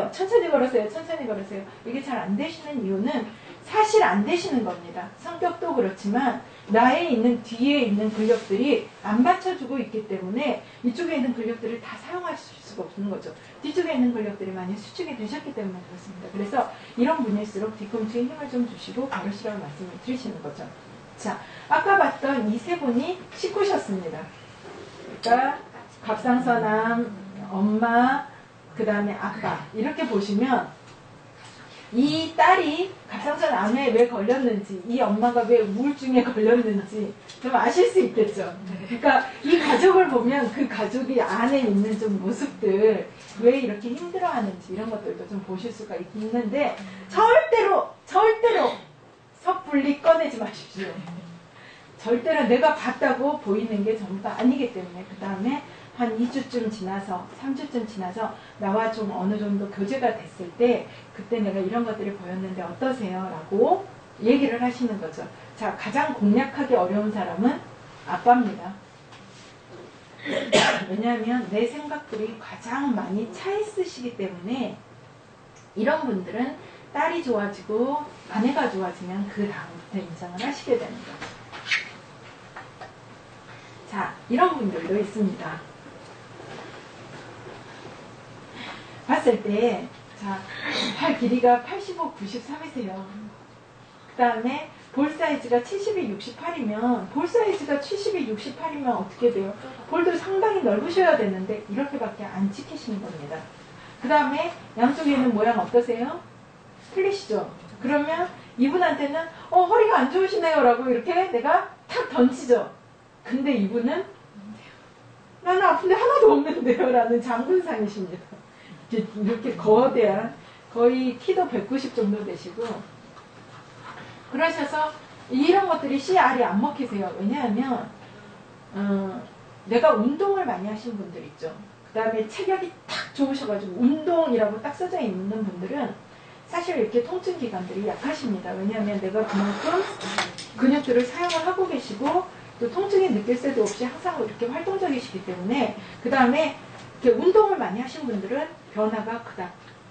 걸으세요. 천천히 걸으세요. 이게 잘 안 되시는 이유는 사실 안 되시는 겁니다. 성격도 그렇지만 나에 있는 뒤에 있는 근력들이 안 받쳐주고 있기 때문에 이쪽에 있는 근력들을 다 사용하실 수가 없는 거죠. 뒤쪽에 있는 근력들이 많이 수축이 되셨기 때문에 그렇습니다. 그래서 이런 분일수록 뒤꿈치에 힘을 좀 주시고 걸으시라고 말씀을 드리시는 거죠. 자, 아까 봤던 이 세 분이 식구셨습니다. 그러니까 갑상선암, 엄마, 그 다음에 아빠 이렇게 보시면 이 딸이 갑상선 암에 왜 걸렸는지, 이 엄마가 왜 우울증에 걸렸는지 좀 아실 수 있겠죠. 그러니까 이 가족을 보면 그 가족이 안에 있는 좀 모습들, 왜 이렇게 힘들어하는지 이런 것들도 좀 보실 수가 있는데 절대로 섣불리 꺼내지 마십시오. 절대로 내가 봤다고 보이는 게 전부가 아니기 때문에 그 다음에 한 2주쯤 지나서 3주쯤 지나서 나와 좀 어느 정도 교제가 됐을 때 그때 내가 이런 것들이 보였는데 어떠세요? 라고 얘기를 하시는 거죠. 자, 가장 공략하기 어려운 사람은 아빠입니다. 왜냐하면 내 생각들이 가장 많이 차 있으시기 때문에 이런 분들은 딸이 좋아지고 아내가 좋아지면 그 다음부터 인정을 하시게 되는 거죠. 자, 이런 분들도 있습니다. 봤을 때, 자, 팔 길이가 85, 93이세요. 그 다음에 볼 사이즈가 72, 68이면, 볼 사이즈가 72, 68이면 어떻게 돼요? 볼도 상당히 넓으셔야 되는데, 이렇게밖에 안 찍히시는 겁니다. 그 다음에 양쪽에 있는 모양 어떠세요? 틀리시죠? 그러면 이분한테는, 허리가 안 좋으시네요. 라고 이렇게 내가 탁 던지죠? 근데 이분은, 나는 아픈데 하나도 없는데요. 라는 장군상이십니다. 이렇게 거대한 거의 키도 190 정도 되시고 그러셔서 이런 것들이 CR이 안 먹히세요. 왜냐하면 내가 운동을 많이 하신 분들 있죠. 그 다음에 체격이 탁 좋으셔가지고 운동이라고 딱 써져 있는 분들은 사실 이렇게 통증 기관들이 약하십니다. 왜냐하면 내가 그만큼 근육들을 사용을 하고 계시고 또 통증이 느낄 새도 없이 항상 이렇게 활동적이시기 때문에 그 다음에 운동을 많이 하신 분들은 변화가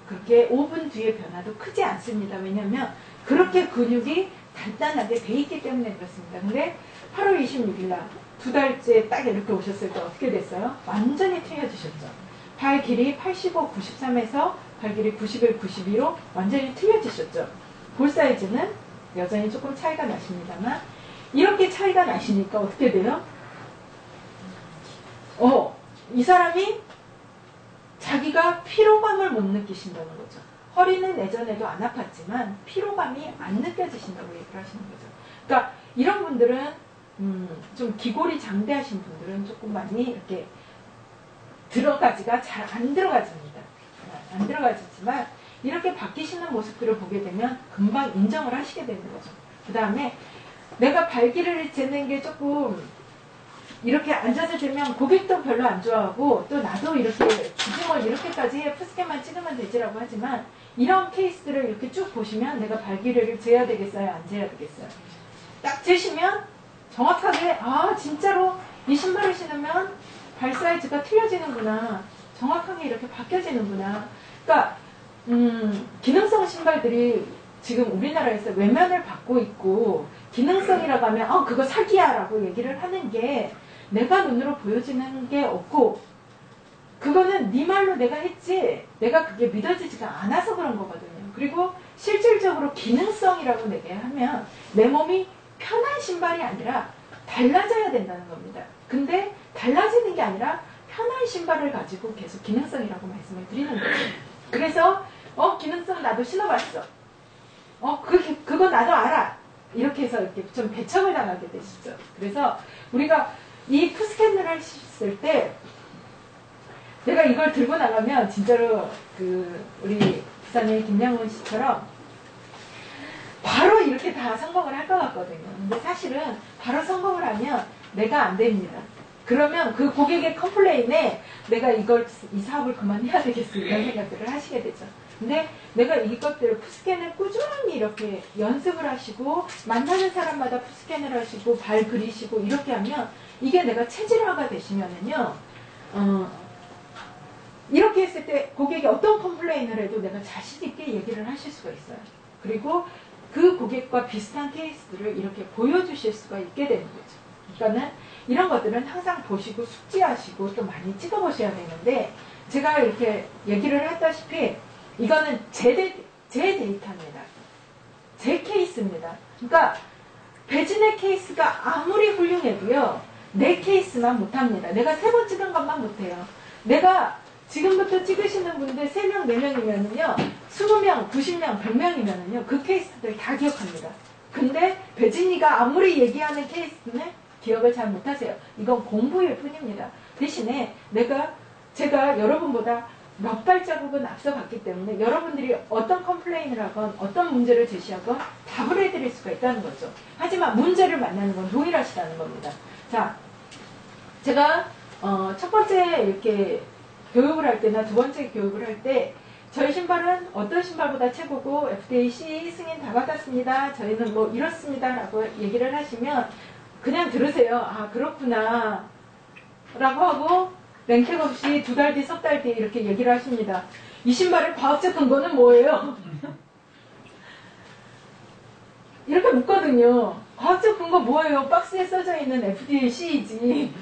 그렇게 5분 뒤에 변화도 크지 않습니다. 왜냐하면 그렇게 근육이 단단하게 돼 있기 때문에 그렇습니다. 근데 8월 26일 날 2달째 딱 이렇게 오셨을 때 어떻게 됐어요? 완전히 틀려지셨죠. 발 길이 85, 93에서 발 길이 91, 92로 완전히 틀려지셨죠. 볼 사이즈는 여전히 조금 차이가 나십니다만 이렇게 차이가 나시니까 어떻게 돼요? 이 사람이 자기가 피로감을 못 느끼신다는 거죠. 허리는 예전에도 안 아팠지만 피로감이 안 느껴지신다고 얘기를 하시는 거죠. 그러니까 이런 분들은 좀 기골이 장대하신 분들은 조금 많이 이렇게 들어가지가 잘 안 들어가집니다. 안 들어가지지만 이렇게 바뀌시는 모습들을 보게 되면 금방 인정을 하시게 되는 거죠. 그 다음에 내가 발길을 재는 게 조금 이렇게 앉아서 되면 고객도 별로 안 좋아하고 또 나도 이렇게 굳이 뭐 이렇게까지 해 푸스켓만 찍으면 되지라고 하지만 이런 케이스들을 이렇게 쭉 보시면 내가 발길을 재야 되겠어요? 안 재야 되겠어요? 딱 재시면 정확하게 아 진짜로 이 신발을 신으면 발 사이즈가 틀려지는구나. 정확하게 이렇게 바뀌어지는구나. 그러니까 기능성 신발들이 지금 우리나라에서 외면을 받고 있고 기능성이라고 하면 그거 사기야 라고 얘기를 하는 게 내가 눈으로 보여지는 게 없고 그거는 네 말로 내가 했지 내가 그게 믿어지지가 않아서 그런 거거든요. 그리고 실질적으로 기능성이라고 내게 하면 내 몸이 편한 신발이 아니라 달라져야 된다는 겁니다. 근데 달라지는 게 아니라 편한 신발을 가지고 계속 기능성이라고 말씀을 드리는 거죠. 그래서 기능성 나도 신어봤어. 그거 나도 알아. 이렇게 해서 이렇게 좀 배척을 당하게 되시죠. 그래서 우리가 이 푸스캔을 했을 때 내가 이걸 들고 나가면 진짜로 우리 부산의 김양훈 씨처럼 바로 이렇게 다 성공을 할 것 같거든요. 근데 사실은 바로 성공을 하면 내가 안 됩니다. 그러면 그 고객의 컴플레인에 내가 이 사업을 그만해야 되겠어 이런 생각들을 하시게 되죠. 근데 내가 이것들을 푸스캔을 꾸준히 이렇게 연습을 하시고 만나는 사람마다 푸스캔을 하시고 발 그리시고 이렇게 하면 이게 내가 체질화가 되시면은요 이렇게 했을 때 고객이 어떤 컴플레인을 해도 내가 자신 있게 얘기를 하실 수가 있어요. 그리고 그 고객과 비슷한 케이스들을 이렇게 보여주실 수가 있게 되는 거죠. 그러니까는 이런 것들은 항상 보시고 숙지하시고 또 많이 찍어보셔야 되는데 제가 이렇게 얘기를 했다시피 이거는 제 데이터입니다. 제 케이스입니다. 그러니까 배진의 케이스가 아무리 훌륭해도요. 내 케이스만 못합니다. 내가 3번 찍은 것만 못해요. 내가 지금부터 찍으시는 분들 3명, 4명이면은요. 20명, 90명, 100명이면은요. 그 케이스들 다 기억합니다. 근데 배진이가 아무리 얘기하는 케이스는 기억을 잘 못하세요. 이건 공부일 뿐입니다. 대신에 제가 여러분보다 몇 발자국은 앞서갔기 때문에 여러분들이 어떤 컴플레인을 하건 어떤 문제를 제시하건 답을 해드릴 수가 있다는 거죠. 하지만 문제를 만나는 건 동일하시다는 겁니다. 자, 제가 첫 번째 이렇게 교육을 할 때나 두 번째 교육을 할 때 저희 신발은 어떤 신발보다 최고고 FDA C 승인 다 받았습니다. 저희는 뭐 이렇습니다. 라고 얘기를 하시면 그냥 들으세요. 아 그렇구나 라고 하고 랭택 없이 2달 뒤, 석 달 뒤 이렇게 얘기를 하십니다. 이 신발의 과학적 근거는 뭐예요? 이렇게 묻거든요. 과학적 근거 뭐예요? 박스에 써져 있는 FDA C이지.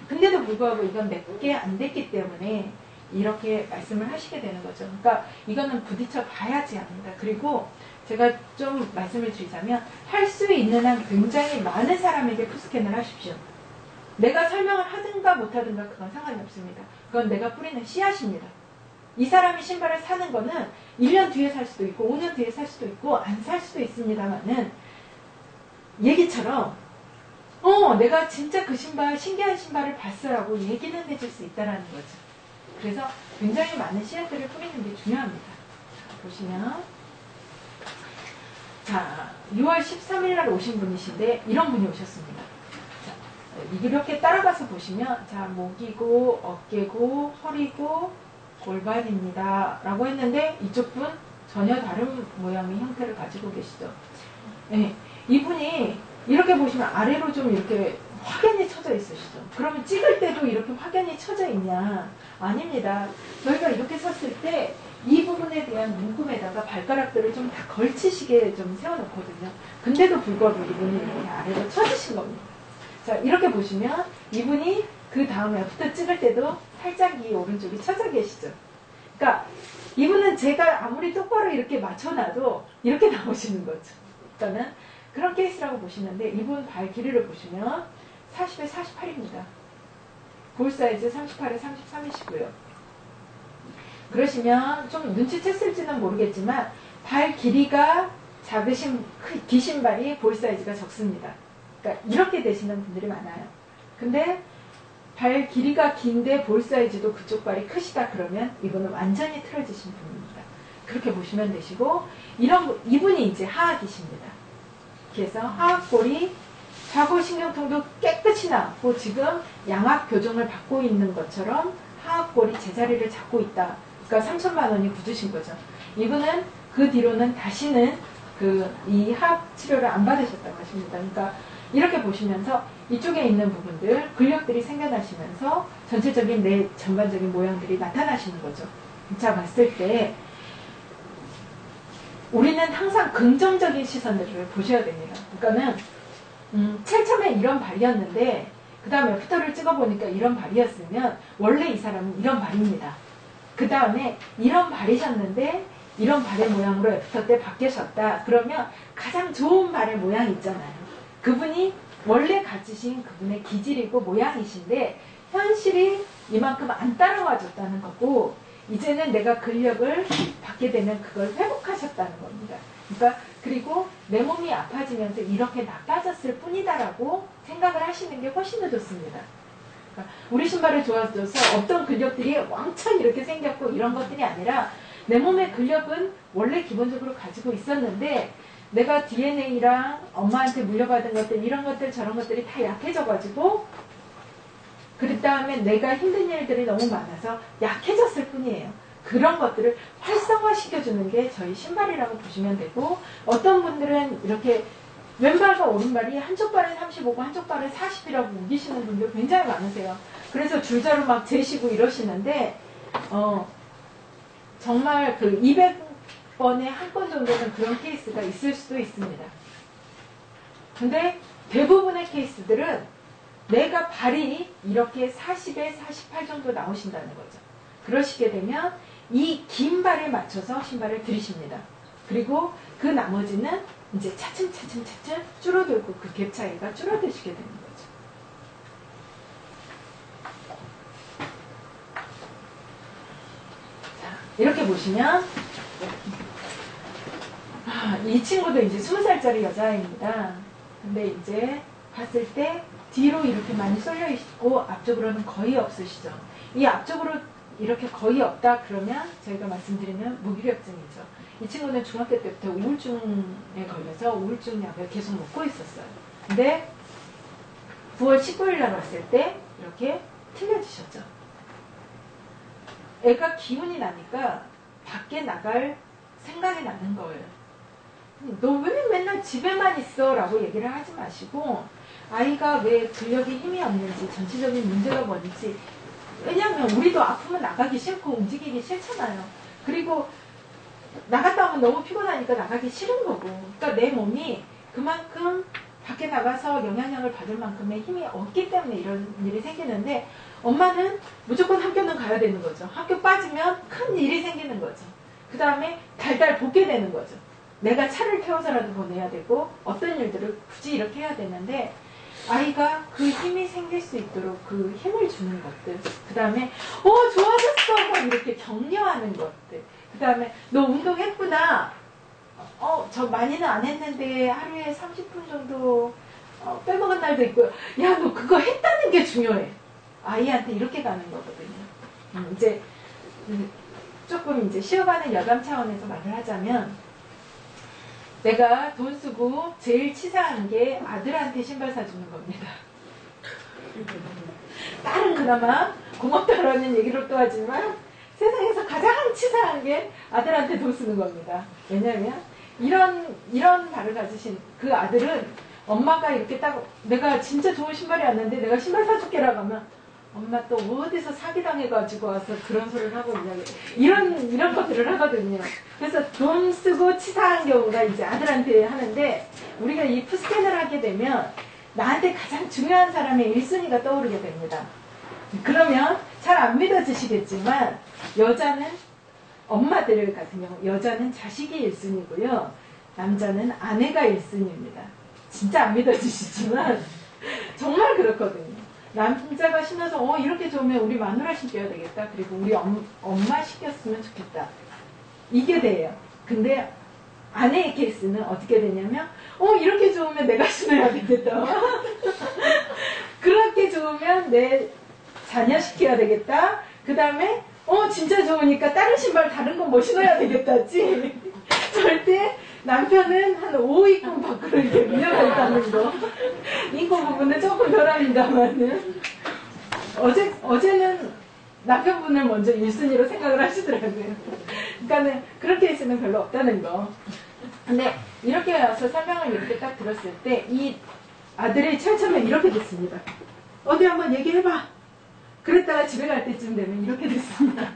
근데도 불구하고 이건 내게 안 됐기 때문에 이렇게 말씀을 하시게 되는 거죠. 그러니까 이거는 부딪혀 봐야지 합니다. 그리고 제가 좀 말씀을 드리자면 할 수 있는 한 굉장히 많은 사람에게 푸스캔을 하십시오. 내가 설명을 하든가 못하든가 그건 상관이 없습니다. 그건 내가 뿌리는 씨앗입니다. 이 사람이 신발을 사는 거는 1년 뒤에 살 수도 있고 5년 뒤에 살 수도 있고 안 살 수도 있습니다만은 얘기처럼 내가 진짜 그 신발 신기한 신발을 봤어라고 얘기는 해줄 수 있다는 거죠. 그래서 굉장히 많은 씨앗들을 뿌리는 게 중요합니다. 자, 보시면 자 6월 13일 날 오신 분이신데 이런 분이 오셨습니다. 이렇게 따라가서 보시면 자 목이고 어깨고 허리고 골반입니다 라고 했는데 이쪽 분 전혀 다른 모양의 형태를 가지고 계시죠. 네, 이분이 이렇게 보시면 아래로 좀 이렇게 확연히 쳐져 있으시죠. 그러면 찍을 때도 이렇게 확연히 쳐져 있냐? 아닙니다. 저희가 이렇게 섰을 때 이 부분에 대한 문금에다가 발가락들을 좀 다 걸치시게 좀 세워놓거든요. 근데도 불구하고 이분이 이렇게 아래로 쳐지신 겁니다. 자, 이렇게 보시면 이분이 그 다음에 애프터 찍을 때도 살짝 이 오른쪽이 쳐져 계시죠. 그러니까 이분은 제가 아무리 똑바로 이렇게 맞춰놔도 이렇게 나오시는 거죠. 그러니까는 그런 케이스라고 보시는데 이분 발 길이를 보시면 40에 48입니다. 볼 사이즈 38에 33이시고요. 그러시면 좀 눈치챘을지는 모르겠지만 발 길이가 작으신 긴 신발이 볼 사이즈가 적습니다. 그러니까 이렇게 되시는 분들이 많아요. 근데 발 길이가 긴데 볼 사이즈도 그쪽 발이 크시다 그러면 이분은 완전히 틀어지신 분입니다. 그렇게 보시면 되시고 이분이 이제 하악이십니다. 그래서 하악골이 좌골신경통도 깨끗이 나왔고 지금 양악 교정을 받고 있는 것처럼 하악골이 제자리를 잡고 있다. 그러니까 3천만 원이 굳으신 거죠. 이분은 그 뒤로는 다시는 이 하악 치료를 안 받으셨다고 하십니다. 그러니까 이렇게 보시면서 이쪽에 있는 부분들, 근력들이 생겨나시면서 전체적인 내 전반적인 모양들이 나타나시는 거죠. 자, 봤을 때 우리는 항상 긍정적인 시선들을 보셔야 됩니다. 그러니까는 제일 처음에 이런 발이었는데 그 다음에 애프터를 찍어보니까 이런 발이었으면 원래 이 사람은 이런 발입니다. 그 다음에 이런 발이셨는데 이런 발의 모양으로 애프터 때 바뀌셨다. 그러면 가장 좋은 발의 모양이 있잖아요. 그분이 원래 가지신 그분의 기질이고 모양이신데 현실이 이만큼 안 따라와 줬다는 거고 이제는 내가 근력을 받게 되면 그걸 회복하셨다는 겁니다. 그러니까 그리고 내 몸이 아파지면서 이렇게 나빠졌을 뿐이다라고 생각을 하시는 게 훨씬 더 좋습니다. 그러니까 우리 신발을 좋아져서 어떤 근력들이 왕창 이렇게 생겼고 이런 것들이 아니라 내 몸의 근력은 원래 기본적으로 가지고 있었는데 내가 DNA랑 엄마한테 물려받은 것들 이런 것들 저런 것들이 다 약해져가지고 그 다음에 내가 힘든 일들이 너무 많아서 약해졌을 뿐이에요. 그런 것들을 활성화시켜주는 게 저희 신발이라고 보시면 되고 어떤 분들은 이렇게 왼발과 오른발이 한쪽 발은 35고 한쪽 발은 40이라고 우기시는 분들 굉장히 많으세요. 그래서 줄자로 막 재시고 이러시는데 정말 그 200번에 한 건 정도는 그런 케이스가 있을 수도 있습니다. 근데 대부분의 케이스들은 내가 발이 이렇게 40에 48 정도 나오신다는 거죠. 그러시게 되면 이 긴 발에 맞춰서 신발을 들이십니다. 그리고 그 나머지는 이제 차츰 줄어들고 그 갭 차이가 줄어드시게 되는 거죠. 자, 이렇게 보시면 이 친구도 이제 20살짜리 여자입니다. 근데 이제 봤을 때 뒤로 이렇게 많이 쏠려 있고 앞쪽으로는 거의 없으시죠. 이 앞쪽으로 이렇게 거의 없다 그러면 저희가 말씀드리는 무기력증이죠. 이 친구는 중학교 때부터 우울증에 걸려서 우울증 약을 계속 먹고 있었어요. 근데 9월 19일 날 왔을 때 이렇게 틀려지셨죠. 애가 기운이 나니까 밖에 나갈 생각이 나는 거예요. 너 왜 맨날 집에만 있어? 라고 얘기를 하지 마시고 아이가 왜 근력에 힘이 없는지 전체적인 문제가 뭔지 왜냐하면 우리도 아프면 나가기 싫고 움직이기 싫잖아요. 그리고 나갔다 오면 너무 피곤하니까 나가기 싫은 거고 그러니까 내 몸이 그만큼 밖에 나가서 영향력을 받을 만큼의 힘이 없기 때문에 이런 일이 생기는데 엄마는 무조건 학교는 가야 되는 거죠. 학교 빠지면 큰 일이 생기는 거죠. 그 다음에 달달 볶게 되는 거죠. 내가 차를 태워서라도 보내야 되고 어떤 일들을 굳이 이렇게 해야 되는데 아이가 그 힘이 생길 수 있도록 그 힘을 주는 것들 그 다음에 좋아졌어 막 이렇게 격려하는 것들 그 다음에 너 운동했구나 저 많이는 안 했는데 하루에 30분 정도 빼먹은 날도 있고 야 너 그거 했다는 게 중요해. 아이한테 이렇게 가는 거거든요. 이제 조금 이제 쉬어가는 여담 차원에서 말을 하자면 내가 돈 쓰고 제일 치사한 게 아들한테 신발 사주는 겁니다. 딸은 그나마 고맙다라는 얘기를 또 하지만 세상에서 가장 치사한 게 아들한테 돈 쓰는 겁니다. 왜냐하면 이런 발을 가지신 그 아들은 엄마가 이렇게 딱 내가 진짜 좋은 신발이 왔는데 내가 신발 사줄게라고 하면 엄마 또 어디서 사기당해가지고 와서 그런 소리를 하고 있냐 이런 것들을 하거든요. 그래서 돈 쓰고 치사한 경우가 이제 아들한테 하는데 우리가 이 푸스캔을 하게 되면 나한테 가장 중요한 사람의 1순위가 떠오르게 됩니다. 그러면 잘 안 믿어지시겠지만 여자는 엄마들 같은 경우 여자는 자식이 1순위고요. 남자는 아내가 1순위입니다. 진짜 안 믿어지시지만 정말 그렇거든요. 남자가 신어서 이렇게 좋으면 우리 마누라 신겨야 되겠다. 그리고 우리 엄마 신겼으면 좋겠다. 이게 돼요. 근데 아내의 케이스는 어떻게 되냐면 이렇게 좋으면 내가 신어야 되겠다. 그렇게 좋으면 내 자녀 시켜야 되겠다. 그 다음에 진짜 좋으니까 다른 신발 다른 건 뭐 신어야 되겠다지. 절대 남편은 한 5위권 밖으로 이렇게 밀려가 있다는 거. 인권 부분은 조금 덜합니다만은 어제는 남편분을 먼저 1순위로 생각을 하시더라고요. 그러니까는 그런 케이스는 별로 없다는 거. 근데 이렇게 와서 설명을 이렇게 딱 들었을 때 이 아들이 처음에 이렇게 됐습니다. 어디 한번 얘기해봐. 그랬다가 집에 갈 때쯤 되면 이렇게 됐습니다.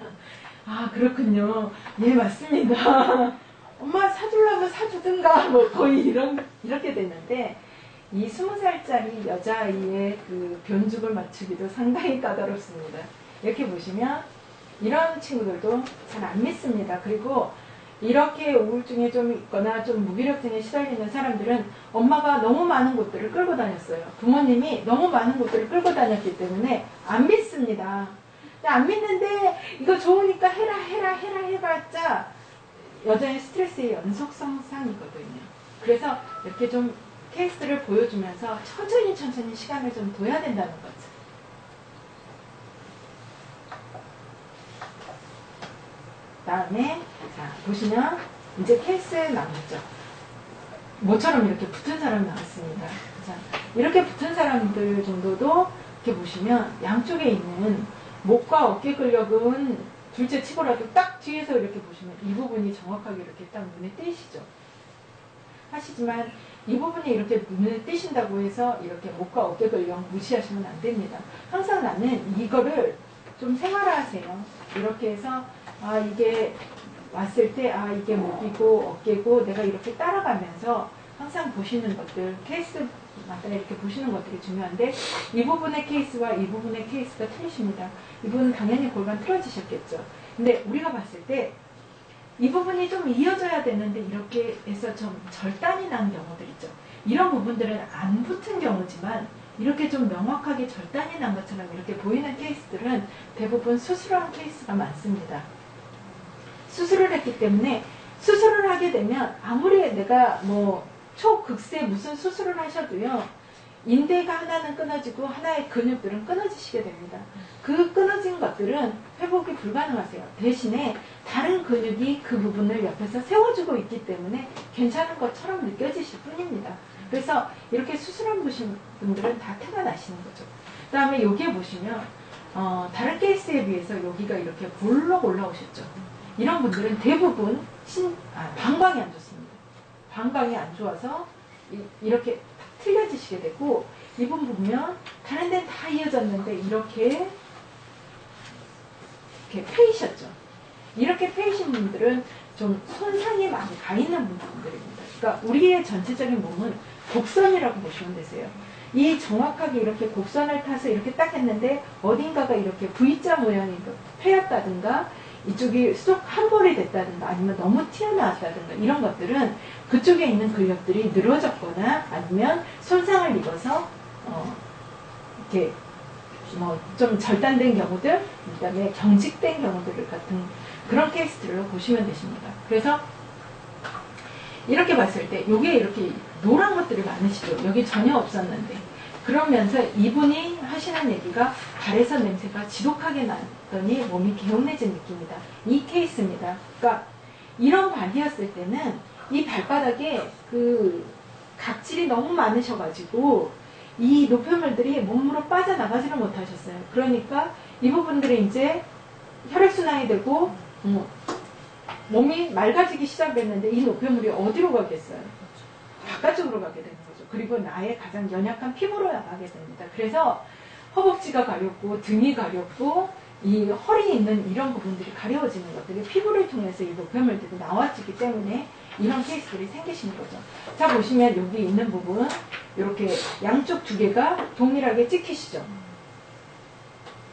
아, 그렇군요. 예, 맞습니다. 엄마 사주려면 사주든가, 뭐 거의 이렇게 됐는데, 이 20살짜리 여자아이의 그 변죽을 맞추기도 상당히 까다롭습니다. 이렇게 보시면, 이런 친구들도 잘 안 믿습니다. 그리고 이렇게 우울증에 좀 있거나 좀 무기력증에 시달리는 사람들은 엄마가 너무 많은 곳들을 끌고 다녔어요. 부모님이 너무 많은 곳들을 끌고 다녔기 때문에 안 믿습니다. 안 믿는데 이거 좋으니까 해라 해봤자 여전히 스트레스의 연속성상이거든요. 그래서 이렇게 좀 케이스를 보여주면서 천천히 시간을 좀 둬야 된다는 거죠. 다음에 자 보시면 이제 케이스 나오죠. 모처럼 이렇게 붙은 사람이 나왔습니다. 자, 이렇게 붙은 사람들 정도도 이렇게 보시면 양쪽에 있는 목과 어깨 근력은 둘째 치고라도 딱 뒤에서 이렇게 보시면 이 부분이 정확하게 이렇게 딱 눈에 띄시죠. 하시지만 이 부분이 이렇게 눈에 띄신다고 해서 이렇게 목과 어깨 근력 무시하시면 안 됩니다. 항상 나는 이거를 좀 생활화하세요. 이렇게 해서 아 이게 왔을 때 아 이게 목이고 어깨고 내가 이렇게 따라가면서 항상 보시는 것들 케이스마다 이렇게 보시는 것들이 중요한데 이 부분의 케이스와 이 부분의 케이스가 틀리십니다. 이 부분은 당연히 골반 틀어지셨겠죠. 근데 우리가 봤을 때 이 부분이 좀 이어져야 되는데 이렇게 해서 좀 절단이 난 경우들 있죠. 이런 부분들은 안 붙은 경우지만 이렇게 좀 명확하게 절단이 난 것처럼 이렇게 보이는 케이스들은 대부분 수술한 케이스가 많습니다. 수술을 했기 때문에 수술을 하게 되면 아무리 내가 뭐 초극세 무슨 수술을 하셔도요. 인대가 하나는 끊어지고 하나의 근육들은 끊어지시게 됩니다. 그 끊어진 것들은 회복이 불가능하세요. 대신에 다른 근육이 그 부분을 옆에서 세워주고 있기 때문에 괜찮은 것처럼 느껴지실 뿐입니다. 그래서 이렇게 수술한 분들은 다 태가 나시는 거죠. 그 다음에 여기에 보시면 다른 케이스에 비해서 여기가 이렇게 볼록 올라오셨죠. 이런 분들은 대부분 방광이 안 좋습니다. 방광이 안 좋아서 이렇게 틀려지시게 되고 이 부분 보면 다른 데는 다 이어졌는데 이렇게 패이셨죠. 이렇게 패이신 분들은 좀 손상이 많이 가 있는 분들입니다. 그러니까 우리의 전체적인 몸은 곡선이라고 보시면 되세요. 이 정확하게 이렇게 곡선을 타서 이렇게 딱 했는데 어딘가가 이렇게 V자 모양이 패였다든가 이쪽이 쏙 함몰이 됐다든가 아니면 너무 튀어나왔다든가 이런 것들은 그쪽에 있는 근력들이 늘어졌거나 아니면 손상을 입어서 이렇게 뭐 좀 절단된 경우들 그다음에 경직된 경우들 같은 그런 케이스들로 보시면 되십니다. 그래서 이렇게 봤을 때 여기에 이렇게 노란 것들이 많으시죠. 여기 전혀 없었는데 그러면서 이분이 하시는 얘기가 발에서 냄새가 지독하게 나더니 몸이 개운해진 느낌이다. 이 케이스입니다. 그러니까 이런 발이었을 때는 이 발바닥에 그 각질이 너무 많으셔가지고 이 노폐물들이 몸으로 빠져나가지를 못하셨어요. 그러니까 이 부분들이 이제 혈액순환이 되고 몸이 맑아지기 시작했는데 이 노폐물이 어디로 가겠어요? 바깥쪽으로 가게 되는 거죠. 그리고 나의 가장 연약한 피부로 나가게 됩니다. 그래서 허벅지가 가렵고 등이 가렵고 이 허리 있는 이런 부분들이 가려워지는 것들이 피부를 통해서 이 노폐물들이 나와지기 때문에 이런 케이스들이 생기시는 거죠. 자 보시면 여기 있는 부분 이렇게 양쪽 두 개가 동일하게 찍히시죠.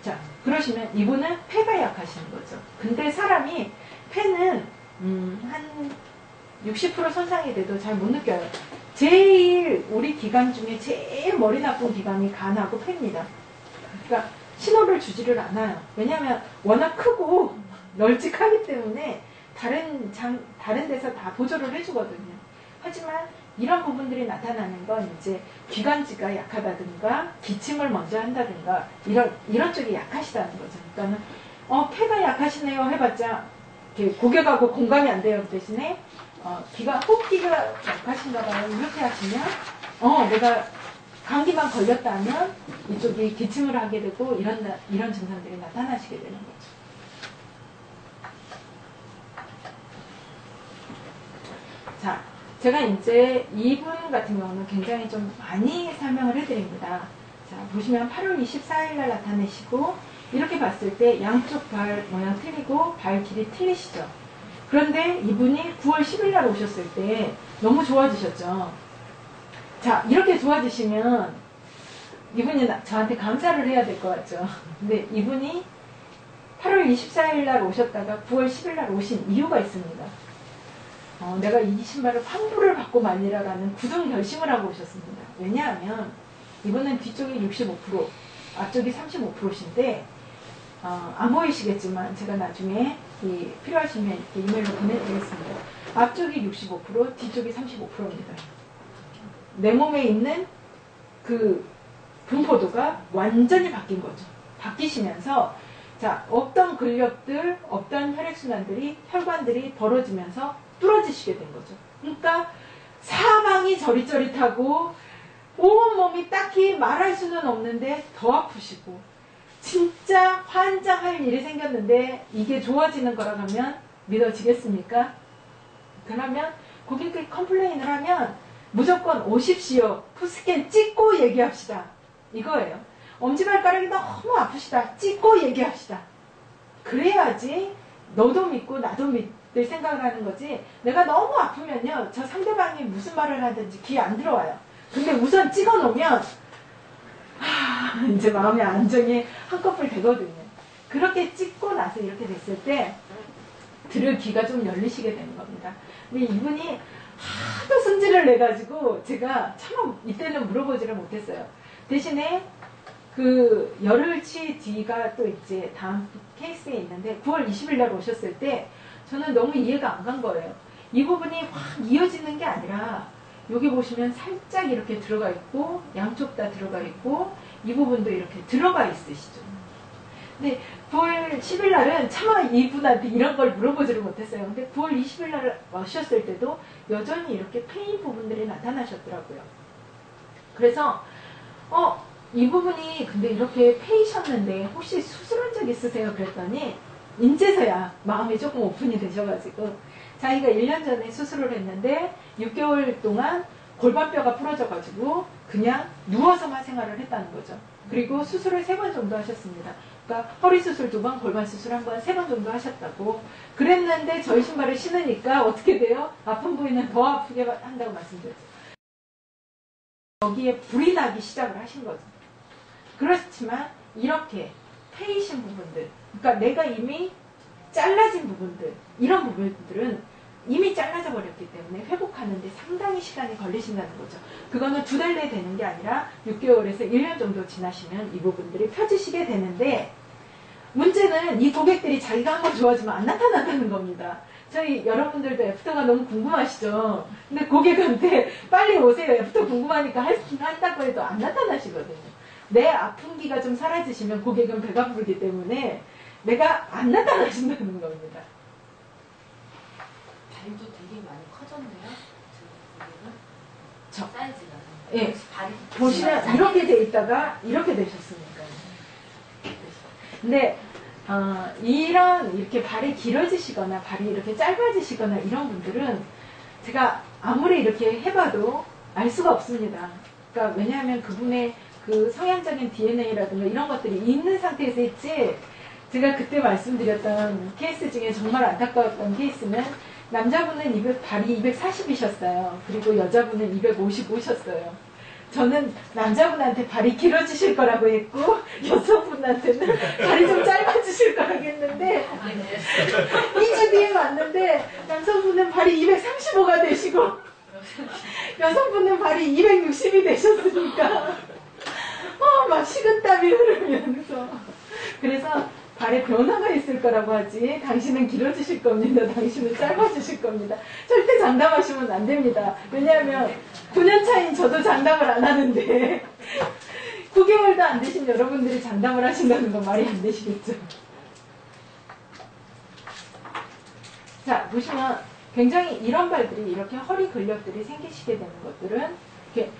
자 그러시면 이분은 폐가 약하시는 거죠. 근데 사람이 폐는 한 60% 손상이 돼도 잘 못 느껴요. 제일 우리 기관 중에 제일 머리 나쁜 기관이 간하고 폐입니다. 그러니까 신호를 주지를 않아요. 왜냐하면 워낙 크고 널찍하기 때문에 다른 데서 다 보조를 해주거든요. 하지만 이런 부분들이 나타나는 건 이제 기관지가 약하다든가 기침을 먼저 한다든가 이런 쪽이 약하시다는 거죠. 그러니까는 폐가 약하시네요 해봤자 고객하고 공감이 안 돼요. 그 대신에 호흡기가 약하신가 봐요. 이렇게 하시면 내가 감기만 걸렸다 하면 이쪽이 기침을 하게 되고 이런 증상들이 나타나시게 되는 거죠. 자, 제가 이제 이분 같은 경우는 굉장히 좀 많이 설명을 해드립니다. 자, 보시면 8월 24일 날 나타내시고, 이렇게 봤을 때 양쪽 발 모양 틀리고 발 길이 틀리시죠. 그런데 이분이 9월 10일 날 오셨을 때 너무 좋아지셨죠. 자, 이렇게 좋아지시면 이분이 저한테 감사를 해야 될 것 같죠. 근데 이분이 8월 24일 날 오셨다가 9월 10일 날 오신 이유가 있습니다. 내가 이 신발을 환불을 받고 말리라라는 굳은 결심을 하고 오셨습니다. 왜냐하면 이분은 뒤쪽이 65%, 앞쪽이 35%신데 안 보이시겠지만 제가 나중에 필요하시면 이렇게 이메일로 보내드리겠습니다. 앞쪽이 65%, 뒤쪽이 35%입니다. 내 몸에 있는 그 분포도가 완전히 바뀐 거죠. 바뀌시면서 자, 없던 근력들, 없던 혈액순환들이, 혈관들이 벌어지면서 뚫어지시게 된 거죠. 그러니까 사방이 저릿저릿하고 온몸이 딱히 말할 수는 없는데 더 아프시고 진짜 환장할 일이 생겼는데 이게 좋아지는 거라고 하면 믿어지겠습니까? 그러면 고객들이 컴플레인을 하면 무조건 오십시오. 푸스캔 찍고 얘기합시다. 이거예요. 엄지발가락이 너무 아프시다. 찍고 얘기합시다. 그래야지 너도 믿고 나도 믿을 생각을 하는 거지. 내가 너무 아프면요. 저 상대방이 무슨 말을 하든지 귀에 안 들어와요. 근데 우선 찍어 놓으면 이제 마음의 안정이 한꺼풀 되거든요. 그렇게 찍고 나서 이렇게 됐을 때 들을 귀가 좀 열리시게 되는 겁니다. 근데 이분이 하도 승질을 내가지고 제가 참 이때는 물어보지를 못했어요. 대신에 그 열흘치 뒤가 또 이제 다음 케이스에 있는데 9월 20일 날 오셨을 때 저는 너무 이해가 안 간 거예요. 이 부분이 확 이어지는 게 아니라 여기 보시면 살짝 이렇게 들어가 있고 양쪽 다 들어가 있고 이 부분도 이렇게 들어가 있으시죠. 근데 9월 10일 날은 차마 이분한테 이런 걸 물어보지를 못했어요. 근데 9월 20일 날 오셨을 때도 여전히 이렇게 페인 부분들이 나타나셨더라고요. 그래서 이 부분이 근데 이렇게 페이셨는데 혹시 수술한 적 있으세요? 그랬더니 인제서야 마음이 조금 오픈이 되셔가지고 자기가 1년 전에 수술을 했는데 6개월 동안 골반뼈가 부러져가지고 그냥 누워서만 생활을 했다는 거죠. 그리고 수술을 3번 정도 하셨습니다. 그러니까 허리 수술 2번, 골반 수술 1번, 3번 정도 하셨다고. 그랬는데 저희 신발을 신으니까 어떻게 돼요? 아픈 부위는 더 아프게 한다고 말씀드렸죠. 여기에 불이 나기 시작을 하신 거죠. 그렇지만 이렇게 페이신 부분들, 그러니까 내가 이미 잘라진 부분들, 이런 부분들은 이미 잘라져 버렸기 때문에 회복하는데 상당히 시간이 걸리신다는 거죠. 그거는 2달 내에 되는 게 아니라 6개월에서 1년 정도 지나시면 이 부분들이 펴지시게 되는데 문제는 이 고객들이 자기가 한번 좋아지면 안 나타난다는 겁니다. 저희 여러분들도 애프터가 너무 궁금하시죠? 근데 고객한테 빨리 오세요. 애프터 궁금하니까 한다고 해도 안 나타나시거든요. 내 아픈 기가 좀 사라지시면 고객은 배가 부르기 때문에 내가 안 나타나신다는 겁니다. 발도 되게 많이 커졌네요. 저 사이즈가. 예. 발이 보시면 이렇게 돼 있다가 이렇게 되셨으니까요. 근데 이렇게 발이 길어지시거나 발이 이렇게 짧아지시거나 이런 분들은 제가 아무리 이렇게 해봐도 알 수가 없습니다. 그러니까 왜냐하면 그분의 그 성향적인 DNA라든가 이런 것들이 있는 상태에서 있지, 제가 그때 말씀드렸던 케이스 중에 정말 안타까웠던 케이스는 남자분은 발이 240이셨어요. 그리고 여자분은 255셨어요. 저는 남자분한테 발이 길어지실 거라고 했고 여성분한테는 발이 좀 짧아지실 거라고 했는데 2주 뒤에 왔는데 남성분은 발이 235가 되시고 여성분은 발이 260이 되셨으니까 막 식은땀이 흐르면서, 그래서 발에 변화가 있을 거라고 하지 당신은 길어지실 겁니다. 당신은 짧아지실 겁니다. 절대 장담하시면 안 됩니다. 왜냐하면 9년 차인 저도 장담을 안 하는데 9개월도 안 되신 여러분들이 장담을 하신다는 건 말이 안 되시겠죠. 자, 보시면 굉장히 이런 발들이 이렇게 허리 근력들이 생기시게 되는 것들은 이렇게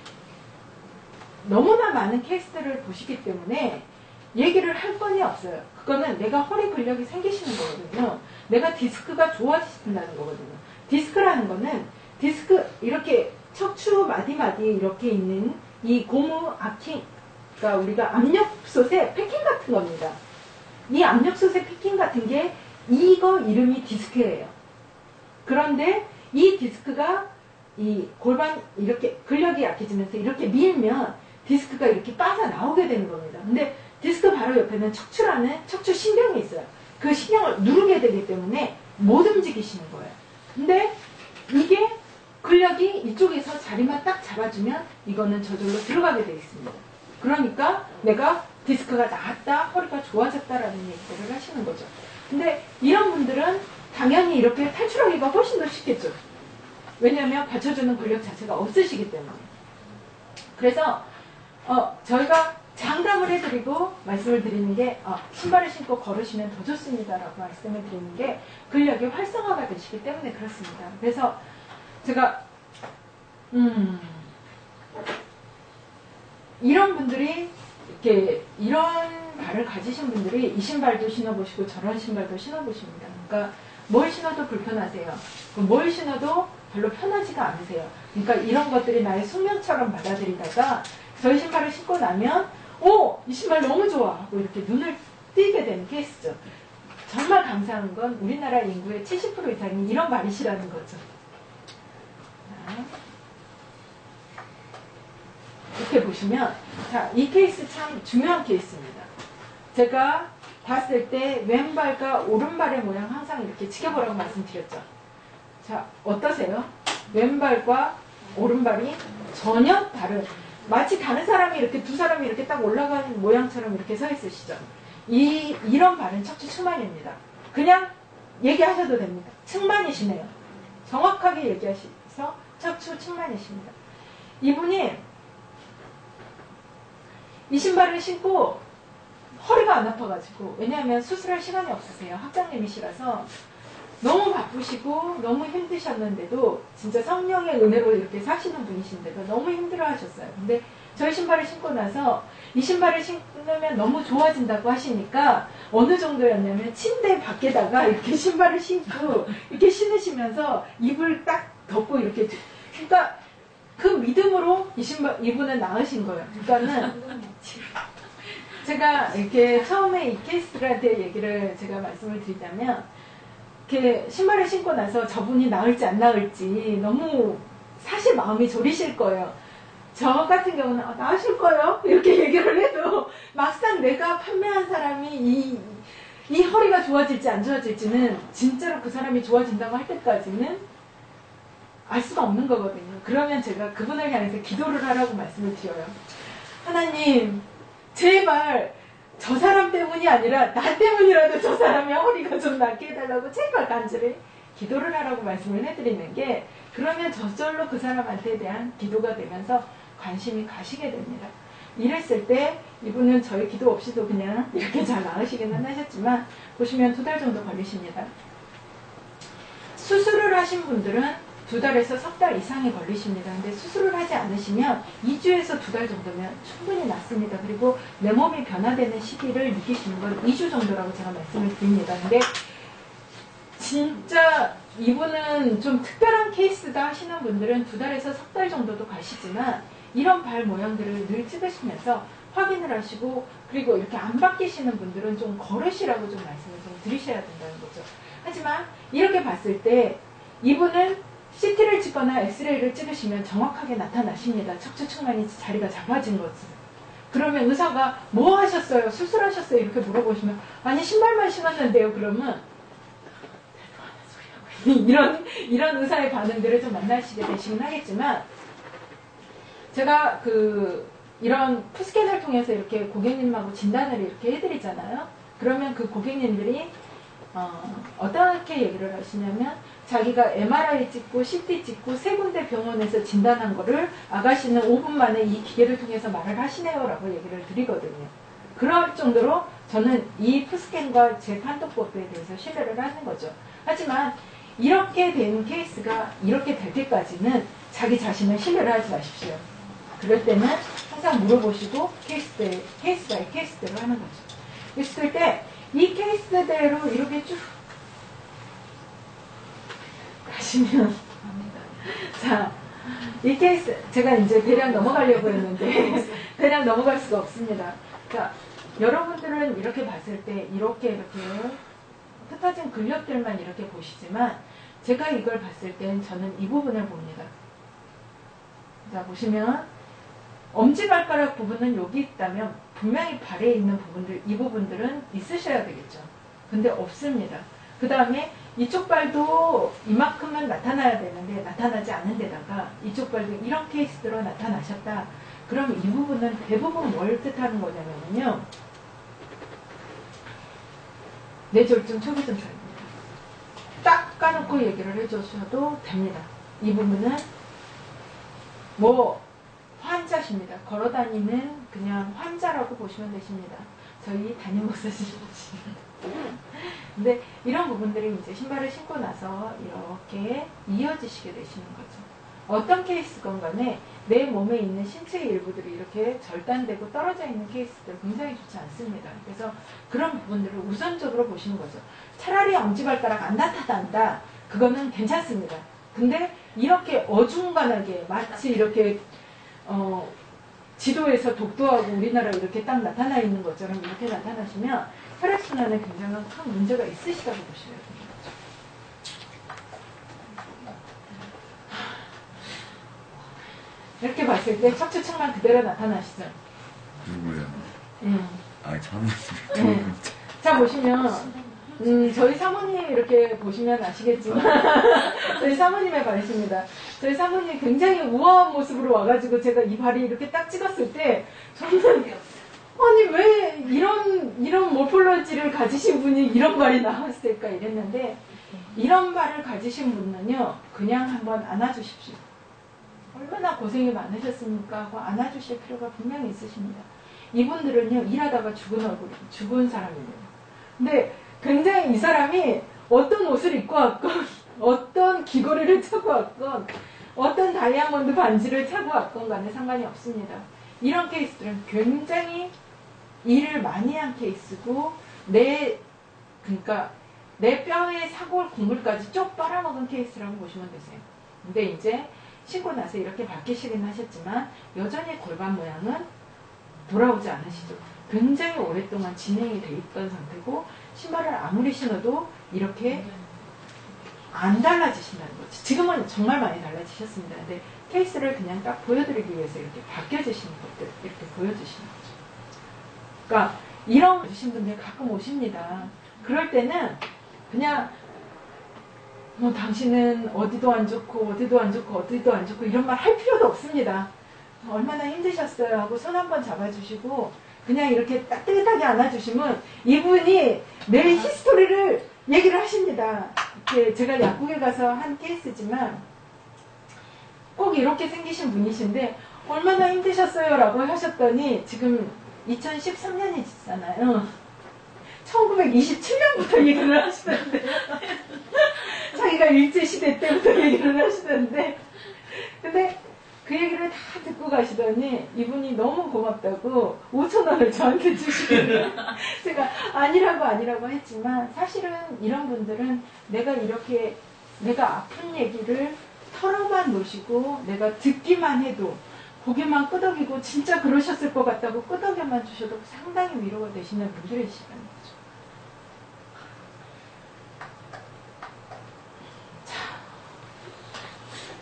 너무나 많은 케이스들을 보시기 때문에 얘기를 할 건이 없어요. 그거는 내가 허리 근력이 생기시는 거거든요. 내가 디스크가 좋아지신다는 거거든요. 디스크라는 거는 디스크 이렇게 척추 마디마디 이렇게 있는 이 고무 아킹, 그러니까 우리가 압력솥의 패킹 같은 겁니다. 이 압력솥의 패킹 같은 게 이거 이름이 디스크예요. 그런데 이 디스크가 이 골반 이렇게 근력이 약해지면서 이렇게 밀면 디스크가 이렇게 빠져나오게 되는 겁니다. 근데 디스크 바로 옆에는 척추라는 척추 신경이 있어요. 그 신경을 누르게 되기 때문에 못 움직이시는 거예요. 근데 이게 근력이 이쪽에서 자리만 딱 잡아주면 이거는 저절로 들어가게 되어 있습니다. 그러니까 내가 디스크가 나았다, 허리가 좋아졌다라는 얘기를 하시는 거죠. 근데 이런 분들은 당연히 이렇게 탈출하기가 훨씬 더 쉽겠죠. 왜냐하면 받쳐주는 근력 자체가 없으시기 때문에. 그래서 저희가 장담을 해드리고 말씀을 드리는 게 신발을 신고 걸으시면 더 좋습니다 라고 말씀을 드리는 게 근력이 활성화가 되시기 때문에 그렇습니다. 그래서 제가 이런 분들이 이렇게 이런 발을 가지신 분들이 이 신발도 신어보시고 저런 신발도 신어보십니다. 그러니까 뭘 신어도 불편하세요. 뭘 신어도 별로 편하지가 않으세요. 그러니까 이런 것들이 나의 숙명처럼 받아들이다가 저희 신발을 신고 나면 이 신발 너무 좋아 하고 이렇게 눈을 띄게 되는 케이스죠. 정말 감사한 건 우리나라 인구의 70% 이상이 이런 말이시라는 거죠. 이렇게 보시면 이 케이스 참 중요한 케이스입니다. 제가 봤을 때 왼발과 오른발의 모양 항상 이렇게 지켜보라고 말씀드렸죠. 자, 어떠세요? 왼발과 오른발이 전혀 다른, 마치 다른 사람이 이렇게 두 사람이 이렇게 딱 올라가는 모양처럼 이렇게 서 있으시죠. 이런 발은 척추 측만입니다. 그냥 얘기하셔도 됩니다. 측만이시네요. 정확하게 얘기하셔서 척추 측만이십니다. 이분이 이 신발을 신고 허리가 안 아파가지고, 왜냐하면 수술할 시간이 없으세요. 학장님이시라서 너무 바쁘시고 너무 힘드셨는데도 진짜 성령의 은혜로 이렇게 사시는 분이신데도 너무 힘들어 하셨어요. 근데 저희 신발을 신고 나서 이 신발을 신으면 너무 좋아진다고 하시니까 어느 정도였냐면 침대 밖에다가 이렇게 신발을 신고 이렇게 신으시면서 이불 딱 덮고 이렇게, 그러니까 그 믿음으로 이분은 나으신 거예요. 그러니까는 제가 이렇게 처음에 이 케이스들한테 얘기를 제가 말씀을 드리자면, 이렇게 신발을 신고 나서 저분이 나을지 안 나을지 너무 사실 마음이 졸이실 거예요. 저 같은 경우는 나으실 거예요? 이렇게 얘기를 해도 막상 내가 판매한 사람이 이 허리가 좋아질지 안 좋아질지는 진짜로 그 사람이 좋아진다고 할 때까지는 알 수가 없는 거거든요. 그러면 제가 그분을 향해서 기도를 하라고 말씀을 드려요. 하나님, 제발 저 사람 때문이 아니라 나 때문이라도 저 사람의 허리가 좀 낫게 해달라고 제발 간절히 기도를 하라고 말씀을 해드리는 게, 그러면 저절로 그 사람한테 대한 기도가 되면서 관심이 가시게 됩니다. 이랬을 때 이분은 저희 기도 없이도 그냥 이렇게 잘 나으시기는 하셨지만 보시면 2달 정도 걸리십니다. 수술을 하신 분들은 2달에서 3달 이상이 걸리십니다. 근데 수술을 하지 않으시면 2주에서 2달 정도면 충분히 낫습니다. 그리고 내 몸이 변화되는 시기를 느끼시는 건 2주 정도라고 제가 말씀을 드립니다. 근데 진짜 이분은 좀 특별한 케이스다 하시는 분들은 2달에서 3달 정도도 가시지만 이런 발 모양들을 늘 찍으시면서 확인을 하시고, 그리고 이렇게 안 바뀌시는 분들은 좀 걸으시라고 좀 말씀을 좀 드리셔야 된다는 거죠. 하지만 이렇게 봤을 때 이분은 CT를 찍거나 엑스레이를 찍으시면 정확하게 나타나십니다. 척추 측만이 자리가 잡아진 것을. 그러면 의사가 뭐 하셨어요? 수술하셨어요? 이렇게 물어보시면 아니 신발만 신었는데요. 그러면 이런 의사의 반응들을 좀 만나시게 되시긴 하겠지만, 제가 이런 푸스캔을 통해서 이렇게 고객님하고 진단을 이렇게 해드리잖아요. 그러면 그 고객님들이 어떻게 얘기를 하시냐면, 자기가 MRI 찍고 CT 찍고 3군데 병원에서 진단한 거를 아가씨는 5분 만에 이 기계를 통해서 말을 하시네요 라고 얘기를 드리거든요. 그럴 정도로 저는 이 푸스캔과 제 판독법에 대해서 신뢰를 하는 거죠. 하지만 이렇게 된 케이스가 이렇게 될 때까지는 자기 자신을 신뢰를 하지 마십시오. 그럴 때는 항상 물어보시고 케이스대로 하는 거죠. 그랬을 때 이 케이스대로 이렇게 쭉 가시면 자, 이 케이스 제가 이제 대략 넘어가려고 했는데 대략 넘어갈 수가 없습니다. 자, 여러분들은 이렇게 봤을 때 이렇게 흩어진 근력들만 이렇게 보시지만 제가 이걸 봤을 땐 저는 이 부분을 봅니다. 자, 보시면 엄지발가락 부분은 여기 있다면 분명히 발에 있는 부분들, 이 부분들은 있으셔야 되겠죠. 근데 없습니다. 그 다음에 이쪽 발도 이만큼은 나타나야 되는데 나타나지 않은 데다가 이쪽 발도 이런 케이스대로 나타나셨다. 그럼 이 부분은 대부분 뭘 뜻하는 거냐면요. 뇌졸중 초기증상입니다. 딱 까놓고 얘기를 해주셔도 됩니다. 이 부분은 뭐 환자십니다. 걸어다니는 그냥 환자라고 보시면 되십니다. 저희 담임 목사님이십니다. 근데 이런 부분들이 이제 신발을 신고 나서 이렇게 이어지시게 되시는 거죠. 어떤 케이스건 간에 내 몸에 있는 신체의 일부들이 이렇게 절단되고 떨어져 있는 케이스들 굉장히 좋지 않습니다. 그래서 그런 부분들을 우선적으로 보시는 거죠. 차라리 엄지발가락 안 나타난다. 그거는 괜찮습니다. 근데 이렇게 어중간하게 마치 이렇게 지도에서 독도하고 우리나라 이렇게 딱 나타나 있는 것처럼 이렇게 나타나시면 혈액순환에 굉장한 큰 문제가 있으시다고 보셔야 됩니다. 이렇게 봤을 때 척추측만 그대로 나타나시죠? 누구예요? 아, 참. 자, 보시면 저희 사모님 이렇게 보시면 아시겠지만 저희 사모님의 발이십니다. 저희 사모님이 굉장히 우아한 모습으로 와가지고 제가 이 발이 이렇게 딱 찍었을 때 저는 아니 왜 이런 모폴로지를 가지신 분이 이런 발이 나왔을까 이랬는데 이런 발을 가지신 분은요 그냥 한번 안아주십시오. 얼마나 고생이 많으셨습니까 하고 안아주실 필요가 분명히 있으십니다. 이분들은요 일하다가 죽은 사람입니다. 근데 굉장히 이 사람이 어떤 옷을 입고 왔건 어떤 귀걸이를 차고 왔건 어떤 다이아몬드 반지를 차고 왔건 간에 상관이 없습니다. 이런 케이스들은 굉장히 일을 많이 한 케이스고 그러니까 내 뼈의 사골 국물까지 쪽 빨아먹은 케이스라고 보시면 되세요. 근데 이제 신고 나서 이렇게 바뀌시긴 하셨지만 여전히 골반 모양은 돌아오지 않으시죠. 굉장히 오랫동안 진행이 돼 있던 상태고 신발을 아무리 신어도 이렇게 안 달라지신다는 거죠. 지금은 정말 많이 달라지셨습니다. 근데 케이스를 그냥 딱 보여드리기 위해서 이렇게 바뀌어지시는 것들 이렇게 보여주시는 거죠. 그러니까 이런 주신 분들 가끔 오십니다. 그럴 때는 그냥 뭐 당신은 어디도 안 좋고 어디도 안 좋고 어디도 안 좋고 이런 말 할 필요도 없습니다. 얼마나 힘드셨어요 하고 손 한번 잡아주시고 그냥 이렇게 따뜻하게 안아주시면 이분이 내 히스토리를 얘기를 하십니다. 제가 약국에 가서 한 케이스지만 꼭 이렇게 생기신 분이신데 얼마나 힘드셨어요 라고 하셨더니 지금 2013년이잖아요. 1927년부터 얘기를 하시던데 자기가 일제시대 때부터 얘기를 하시던데 근데 그 얘기를 다 듣고 가시더니 이분이 너무 고맙다고 5,000원을 저한테 주시더니 제가 아니라고 했지만 사실은 이런 분들은 내가 아픈 얘기를 털어만 놓으시고 내가 듣기만 해도 고개만 끄덕이고 진짜 그러셨을 것 같다고 끄덕여만 주셔도 상당히 위로가 되시는 분들이시라는 거죠.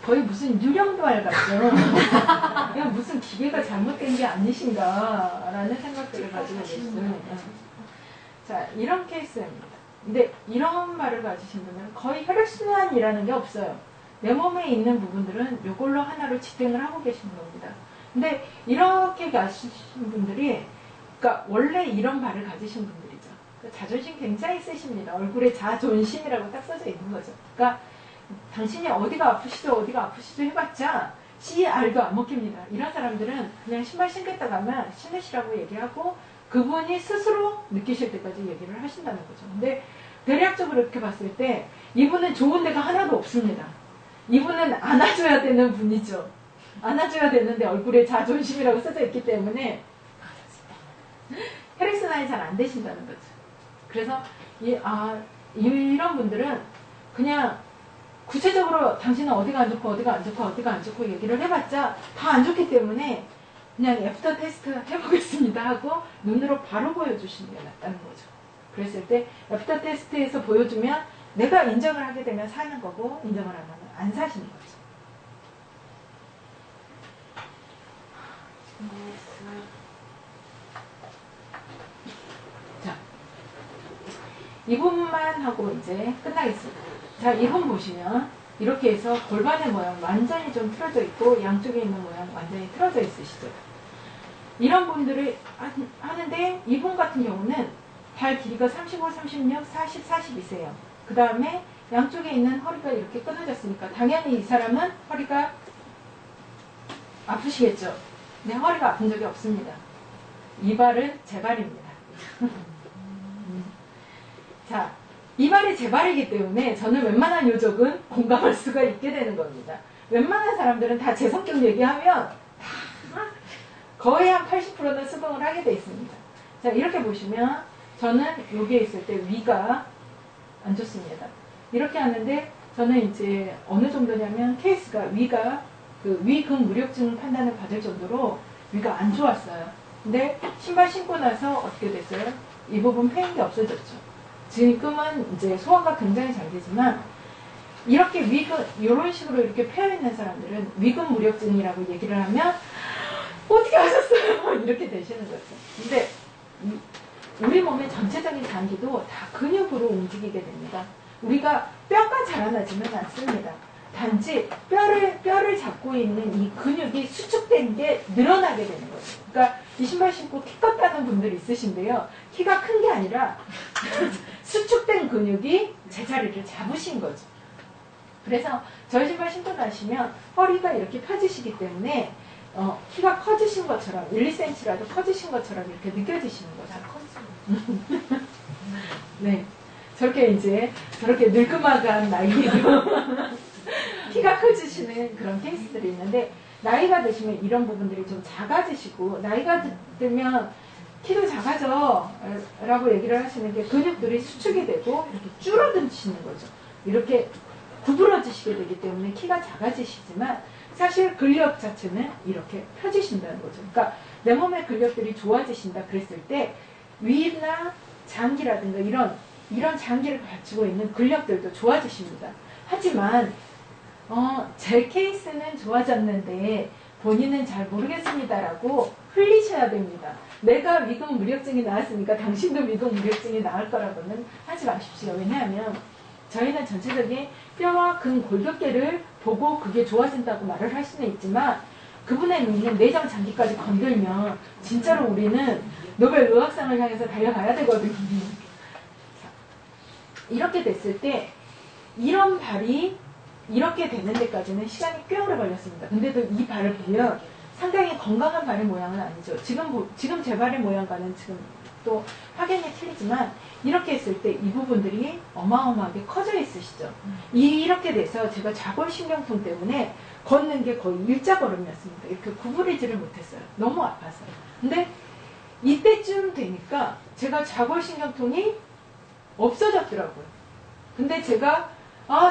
거의 무슨 유령도알 같죠. 그냥 무슨 기계가 잘못된 게 아니신가라는 생각들을 가지고 계시는. 자, 이런 케이스입니다. 근데 이런 말을 가지신 분은 거의 혈액순환이라는 게 없어요. 내 몸에 있는 부분들은 이걸로 하나로 지탱을 하고 계시는 겁니다. 근데 이렇게 가신 분들이, 그러니까 원래 이런 발을 가지신 분들이죠. 자존심 굉장히 세십니다. 얼굴에 자존심이라고 딱 써져 있는 거죠. 그러니까 당신이 어디가 아프시도 해봤자 CR도 안 먹힙니다. 이런 사람들은 그냥 신발 신겠다 가면 신으시라고 얘기하고 그분이 스스로 느끼실 때까지 얘기를 하신다는 거죠. 근데 대략적으로 이렇게 봤을 때 이분은 좋은 데가 하나도 없습니다. 이분은 안아줘야 되는 분이죠. 안아줘야 되는데 얼굴에 자존심이라고 써져 있기 때문에 혈액순환이 잘 안 되신다는 거죠. 그래서 이런 분들은 그냥 구체적으로 당신은 어디가 안 좋고 어디가 안 좋고 어디가 안 좋고 얘기를 해봤자 다 안 좋기 때문에 그냥 애프터 테스트 해보겠습니다 하고 눈으로 바로 보여주시는 게 낫다는 거죠. 그랬을 때 애프터 테스트에서 보여주면 내가 인정을 하게 되면 사는 거고 인정을 안 하면 안 사시는 거죠. 자, 이 부분만 하고 이제 끝나겠습니다. 자, 이 부분 보시면 이렇게 해서 골반의 모양 완전히 좀 틀어져 있고 양쪽에 있는 모양 완전히 틀어져 있으시죠. 이런 분들을 하는데 이 분 같은 경우는 발 길이가 35, 36, 40, 42세요. 그 다음에 양쪽에 있는 허리가 이렇게 끊어졌으니까 당연히 이 사람은 허리가 아프시겠죠. 네, 허리가 아픈 적이 없습니다. 이 발은 제 발입니다. 자, 이 발이 제 발이기 때문에 저는 웬만한 요족은 공감할 수가 있게 되는 겁니다. 웬만한 사람들은 다 제 성격 얘기하면 거의 한 80%는 수긍을 하게 돼 있습니다. 자, 이렇게 보시면 저는 여기에 있을 때 위가 안 좋습니다. 이렇게 하는데 저는 이제 어느 정도냐면 케이스가 위가 그 위근 무력증 판단을 받을 정도로 위가 안 좋았어요. 근데 신발 신고 나서 어떻게 됐어요? 이 부분 패인 게 없어졌죠. 지금은 이제 소화가 굉장히 잘 되지만 이렇게 위근 이런 식으로 이렇게 패여 있는 사람들은 위근 무력증이라고 얘기를 하면 어떻게 하셨어요? 이렇게 되시는 거죠. 근데 우리 몸의 전체적인 장기도 다 근육으로 움직이게 됩니다. 우리가 뼈가 자라나지는 않습니다. 단지 뼈를 잡고 있는 이 근육이 수축된 게 늘어나게 되는 거죠. 그러니까 이 신발 신고 키 컸다는 분들이 있으신데요. 키가 큰 게 아니라 수축된 근육이 제자리를 잡으신 거죠. 그래서 저희 신발 신고 다니시면 허리가 이렇게 펴지시기 때문에 키가 커지신 것처럼 1, 2cm라도 커지신 것처럼 이렇게 느껴지시는 거죠. 네, 저렇게 늙음아간 나이에도 키가 커지시는 그런 케이스들이 있는데 나이가 드시면 이런 부분들이 좀 작아지시고 나이가 들면 키도 작아져 라고 얘기를 하시는 게 근육들이 수축이 되고 이렇게 줄어드시는 거죠. 이렇게 구부러지시게 되기 때문에 키가 작아지시지만 사실 근력 자체는 이렇게 펴지신다는 거죠. 그러니까 내 몸의 근력들이 좋아지신다 그랬을 때 위나 장기라든가 이런 장기를 갖추고 있는 근력들도 좋아지십니다. 하지만 제 케이스는 좋아졌는데 본인은 잘 모르겠습니다라고 흘리셔야 됩니다. 내가 위근 무력증이 나왔으니까 당신도 위근 무력증이 나을 거라고는 하지 마십시오. 왜냐하면 저희는 전체적인 뼈와 근 골격계를 보고 그게 좋아진다고 말을 할 수는 있지만 그분의 있는 내장 장기까지 건들면 진짜로 우리는 노벨 의학상을 향해서 달려가야 되거든요. 이렇게 됐을 때 이런 발이 이렇게 되는 데까지는 시간이 꽤 오래 걸렸습니다. 근데도 이 발을 보면 상당히 건강한 발의 모양은 아니죠. 지금 제 발의 모양과는 지금 또 확연히 틀리지만 이렇게 했을 때 이 부분들이 어마어마하게 커져 있으시죠. 이렇게 돼서 제가 좌골신경통 때문에 걷는 게 거의 일자걸음이었습니다. 이렇게 구부리지를 못했어요. 너무 아파서. 근데 이때쯤 되니까 제가 좌골신경통이 없어졌더라고요. 근데 제가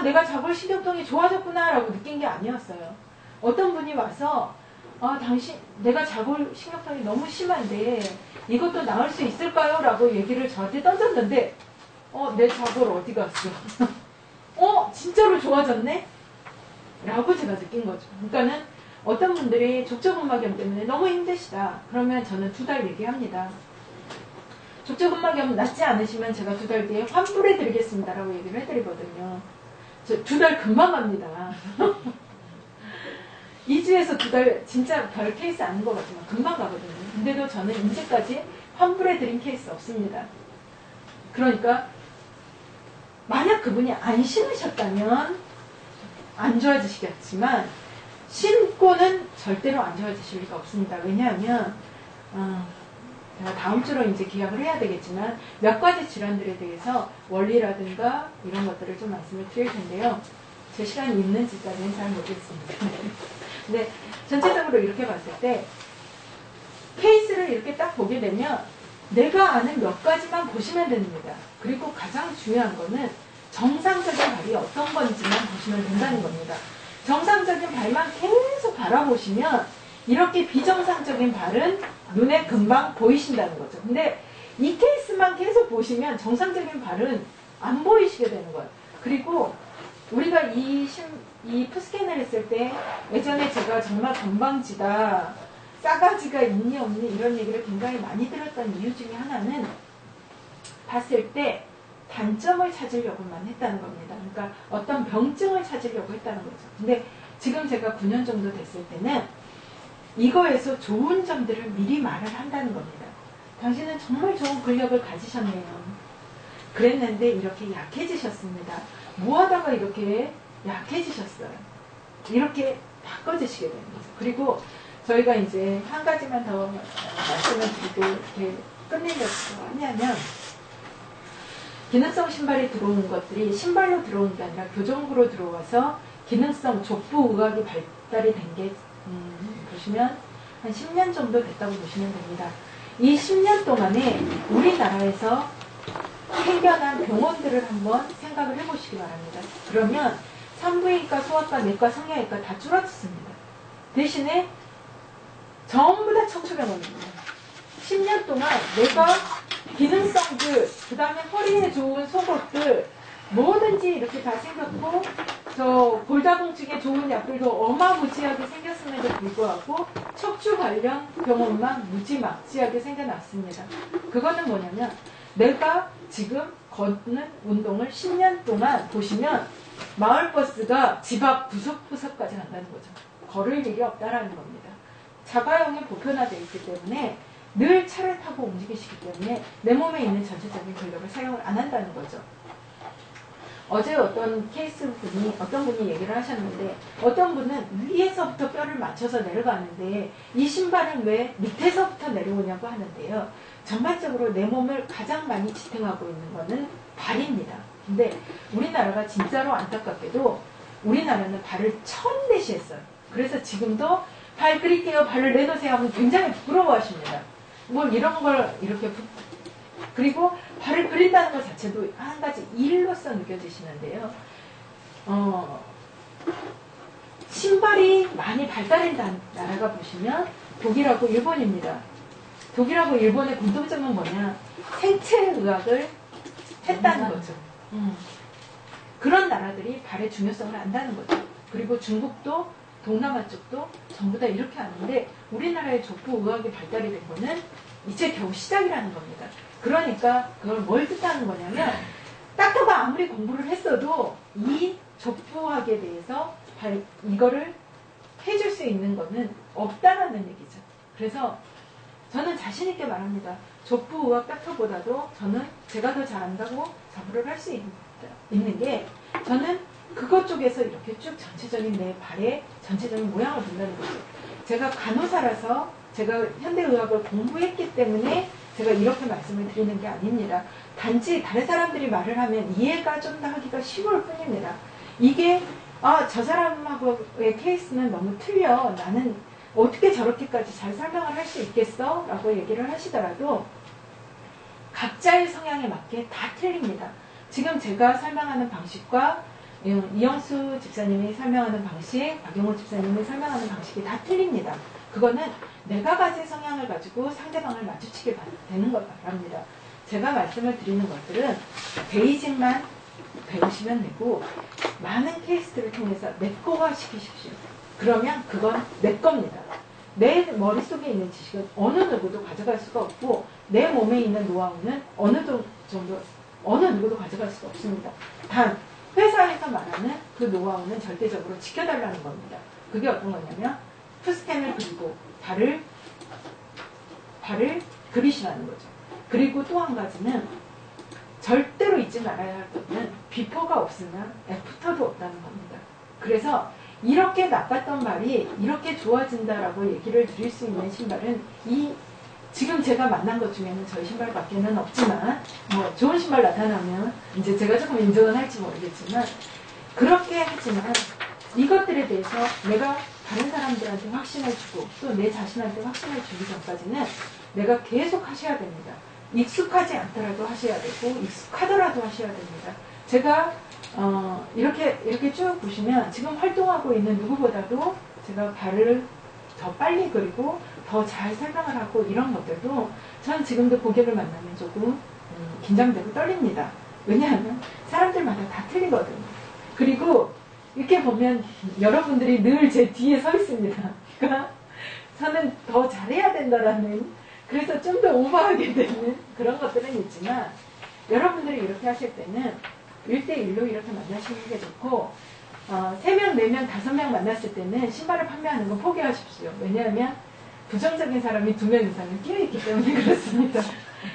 내가 좌골신경통이 좋아졌구나 라고 느낀 게 아니었어요. 어떤 분이 와서 내가 좌골신경통이 너무 심한데 이것도 나을 수 있을까요? 라고 얘기를 저한테 던졌는데 내 좌골 어디 갔어? 진짜로 좋아졌네? 라고 제가 느낀 거죠. 그러니까는 어떤 분들이 족저근막염 때문에 너무 힘드시다. 그러면 저는 2달 얘기합니다. 족저근막염 낫지 않으시면 제가 2달 뒤에 환불해 드리겠습니다 라고 얘기를 해드리거든요. 저 2달 금방 갑니다. 2주에서 2달 진짜 별 케이스 아닌 것 같지만 금방 가거든요. 근데도 저는 이제까지 환불해 드린 케이스 없습니다. 그러니까 만약 그분이 안 신으셨다면 안 좋아지시겠지만 신고는 절대로 안 좋아지실 리가 없습니다. 왜냐하면 제가 다음 주로 이제 기약을 해야 되겠지만 몇 가지 질환들에 대해서 원리라든가 이런 것들을 좀 말씀을 드릴 텐데요. 제 시간이 있는지까지는 잘 모르겠습니다. 근데 전체적으로 이렇게 봤을 때 케이스를 이렇게 딱 보게 되면 내가 아는 몇 가지만 보시면 됩니다. 그리고 가장 중요한 거는 정상적인 발이 어떤 건지만 보시면 된다는 겁니다. 정상적인 발만 계속 바라보시면 이렇게 비정상적인 발은 눈에 금방 보이신다는 거죠. 근데 이 케이스만 계속 보시면 정상적인 발은 안 보이시게 되는 거예요. 그리고 우리가 이 푸스캔을 했을 때 예전에 제가 정말 건방지다, 싸가지가 있니 없니 이런 얘기를 굉장히 많이 들었던 이유 중에 하나는 봤을 때 단점을 찾으려고만 했다는 겁니다. 그러니까 어떤 병증을 찾으려고 했다는 거죠. 근데 지금 제가 9년 정도 됐을 때는 이거에서 좋은 점들을 미리 말을 한다는 겁니다. 당신은 정말 좋은 근력을 가지셨네요. 그랬는데 이렇게 약해지셨습니다. 뭐하다가 이렇게 약해지셨어요. 이렇게 바꿔주시게 되는 거죠. 그리고 저희가 이제 한 가지만 더 말씀을 드리고 이렇게 끝내려고 하냐면 기능성 신발이 들어오는 것들이 신발로 들어오는 게 아니라 교정부로 들어와서 기능성 족부 의학이 발달이 된 게 보시면 한 10년 정도 됐다고 보시면 됩니다. 이 10년 동안에 우리나라에서 생겨난 병원들을 한번 생각을 해보시기 바랍니다. 그러면 산부인과, 소아과, 내과, 성형외과 다 줄어들습니다. 대신에 전부 다 척추병원입니다. 10년 동안 내가 기능성들, 그 다음에 허리에 좋은 속옷들, 뭐든지 이렇게 다 생겼고, 저 골다공증에 좋은 약들도 어마무지하게 생겼음에도 불구하고 척추 관련 병원만 무지막지하게 생겨났습니다. 그거는 뭐냐면 내가 지금 걷는 운동을 10년 동안 보시면 마을버스가 집 앞 구석구석까지 간다는 거죠. 걸을 일이 없다라는 겁니다. 자가용이 보편화되어 있기 때문에 늘 차를 타고 움직이시기 때문에 내 몸에 있는 전체적인 근력을 사용을 안 한다는 거죠. 어제 어떤 어떤 분이 얘기를 하셨는데 어떤 분은 위에서부터 뼈를 맞춰서 내려가는데 이 신발은 왜 밑에서부터 내려오냐고 하는데요. 전반적으로 내 몸을 가장 많이 지탱하고 있는 거는 발입니다. 근데 우리나라가 진짜로 안타깝게도 우리나라는 발을 처음 내시했어요. 그래서 지금도 발 그릴게요, 발을 내놓으세요 하면 굉장히 부러워하십니다. 뭐 이런 걸 이렇게 그리고 발을 그린다는 것 자체도 한 가지 일로서 느껴지시는데요. 신발이 많이 발달한 나라가 보시면 독일하고 일본입니다. 독일하고 일본의 공통점은 뭐냐? 생체의학을 했다는 거죠. 그런 나라들이 발의 중요성을 안다는 거죠. 그리고 중국도 동남아 쪽도 전부 다 이렇게 하는데 우리나라의 족부 의학이 발달이 된 거는 이제 겨우 시작이라는 겁니다. 그러니까 그걸 뭘 뜻하는 거냐면 닥터가 아무리 공부를 했어도 이 족부학에 대해서 이거를 해줄 수 있는 거는 없다라는 얘기죠. 그래서 저는 자신 있게 말합니다. 족부의학 닥터보다도 저는 제가 더 잘한다고 자부를 할 수 있는 게 저는 그것 쪽에서 이렇게 쭉 전체적인 내 발의 전체적인 모양을 본다는 거죠. 제가 간호사라서 제가 현대의학을 공부했기 때문에 제가 이렇게 말씀을 드리는 게 아닙니다. 단지 다른 사람들이 말을 하면 이해가 좀 더 하기가 쉬울 뿐입니다. 이게 저 사람하고의 케이스는 너무 틀려. 나는 어떻게 저렇게까지 잘 설명을 할 수 있겠어? 라고 얘기를 하시더라도 각자의 성향에 맞게 다 틀립니다. 지금 제가 설명하는 방식과 이영수 집사님이 설명하는 방식, 박용호 집사님이 설명하는 방식이 다 틀립니다. 그거는 내가 가진 성향을 가지고 상대방을 마주치게 되는 걸 바랍니다. 제가 말씀을 드리는 것들은 베이직만 배우시면 되고 많은 케이스들을 통해서 내꺼화 시키십시오. 그러면 그건 내 겁니다. 내 머릿속에 있는 지식은 어느 누구도 가져갈 수가 없고 내 몸에 있는 노하우는 어느 누구도 가져갈 수가 없습니다. 단 회사에서 말하는 그 노하우는 절대적으로 지켜달라는 겁니다. 그게 어떤 거냐면 푸스캔을 그리고 발을 그리시라는 거죠. 그리고 또 한 가지는 절대로 잊지 말아야 할 것은 비포가 없으면 애프터도 없다는 겁니다. 그래서 이렇게 나빴던 발이 이렇게 좋아진다라고 얘기를 드릴 수 있는 신발은 지금 제가 만난 것 중에는 저희 신발밖에는 없지만 좋은 신발 나타나면 이제 제가 조금 인정은 할지 모르겠지만 그렇게 하지만 이것들에 대해서 내가 다른 사람들한테 확신을 주고 또 내 자신한테 확신을 주기 전까지는 내가 계속 하셔야 됩니다. 익숙하지 않더라도 하셔야 되고 익숙하더라도 하셔야 됩니다. 제가 이렇게 쭉 보시면 지금 활동하고 있는 누구보다도 제가 발을 더 빨리 그리고 더 잘 설명을 하고 이런 것들도 전 지금도 고객을 만나면 조금 긴장되고 떨립니다. 왜냐하면 사람들마다 다 틀리거든요. 그리고 이렇게 보면 여러분들이 늘 제 뒤에 서 있습니다. 그러니까 저는 더 잘해야 된다라는, 그래서 좀 더 오버하게 되는 그런 것들은 있지만, 여러분들이 이렇게 하실 때는 1대1로 이렇게 만나시는 게 좋고, 3명, 4명, 5명 만났을 때는 신발을 판매하는 건 포기하십시오. 왜냐하면 부정적인 사람이 2명 이상은 끼어있기 때문에 그렇습니다.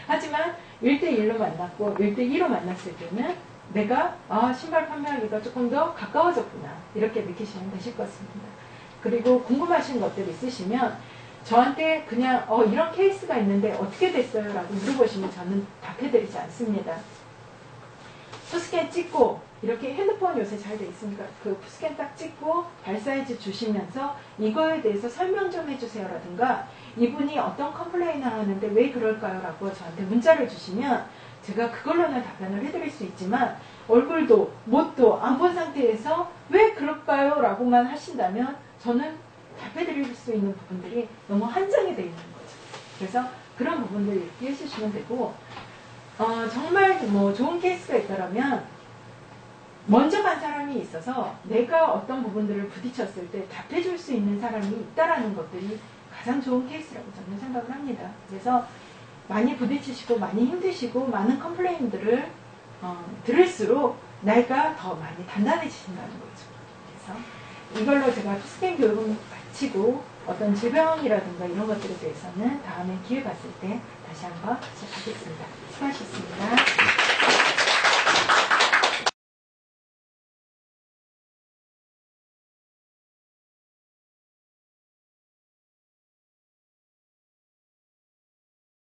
하지만 1대1로 만났고 1대2로 만났을 때는 내가 신발 판매하기가 조금 더 가까워졌구나, 이렇게 느끼시면 되실 것 같습니다. 그리고 궁금하신 것들 있으시면 저한테 그냥 이런 케이스가 있는데 어떻게 됐어요? 라고 물어보시면 저는 답해드리지 않습니다. 푸스캔 찍고, 이렇게 핸드폰 요새 잘 돼 있으니까 그 푸스캔 딱 찍고 발 사이즈 주시면서 이거에 대해서 설명 좀 해주세요 라든가, 이분이 어떤 컴플레인을 하는데 왜 그럴까요? 라고 저한테 문자를 주시면 제가 그걸로는 답변을 해드릴 수 있지만, 얼굴도 못도 안 본 상태에서 왜 그럴까요? 라고만 하신다면 저는 답해드릴 수 있는 부분들이 너무 한정이 되어 있는 거죠. 그래서 그런 부분들 이렇게 해주시면 되고, 정말 뭐 좋은 케이스가 있다면 먼저 간 사람이 있어서 내가 어떤 부분들을 부딪혔을 때 답해줄 수 있는 사람이 있다라는 것들이 가장 좋은 케이스라고 저는 생각을 합니다. 그래서 많이 부딪히시고 많이 힘드시고 많은 컴플레인들을 들을수록 내가 더 많이 단단해지신다는 거죠. 그래서 이걸로 제가 푸스캔 교육은 마치고 어떤 질병이라든가 이런 것들에 대해서는 다음에 기회 봤을 때 다시 한번 시작하겠습니다. 수고하셨습니다.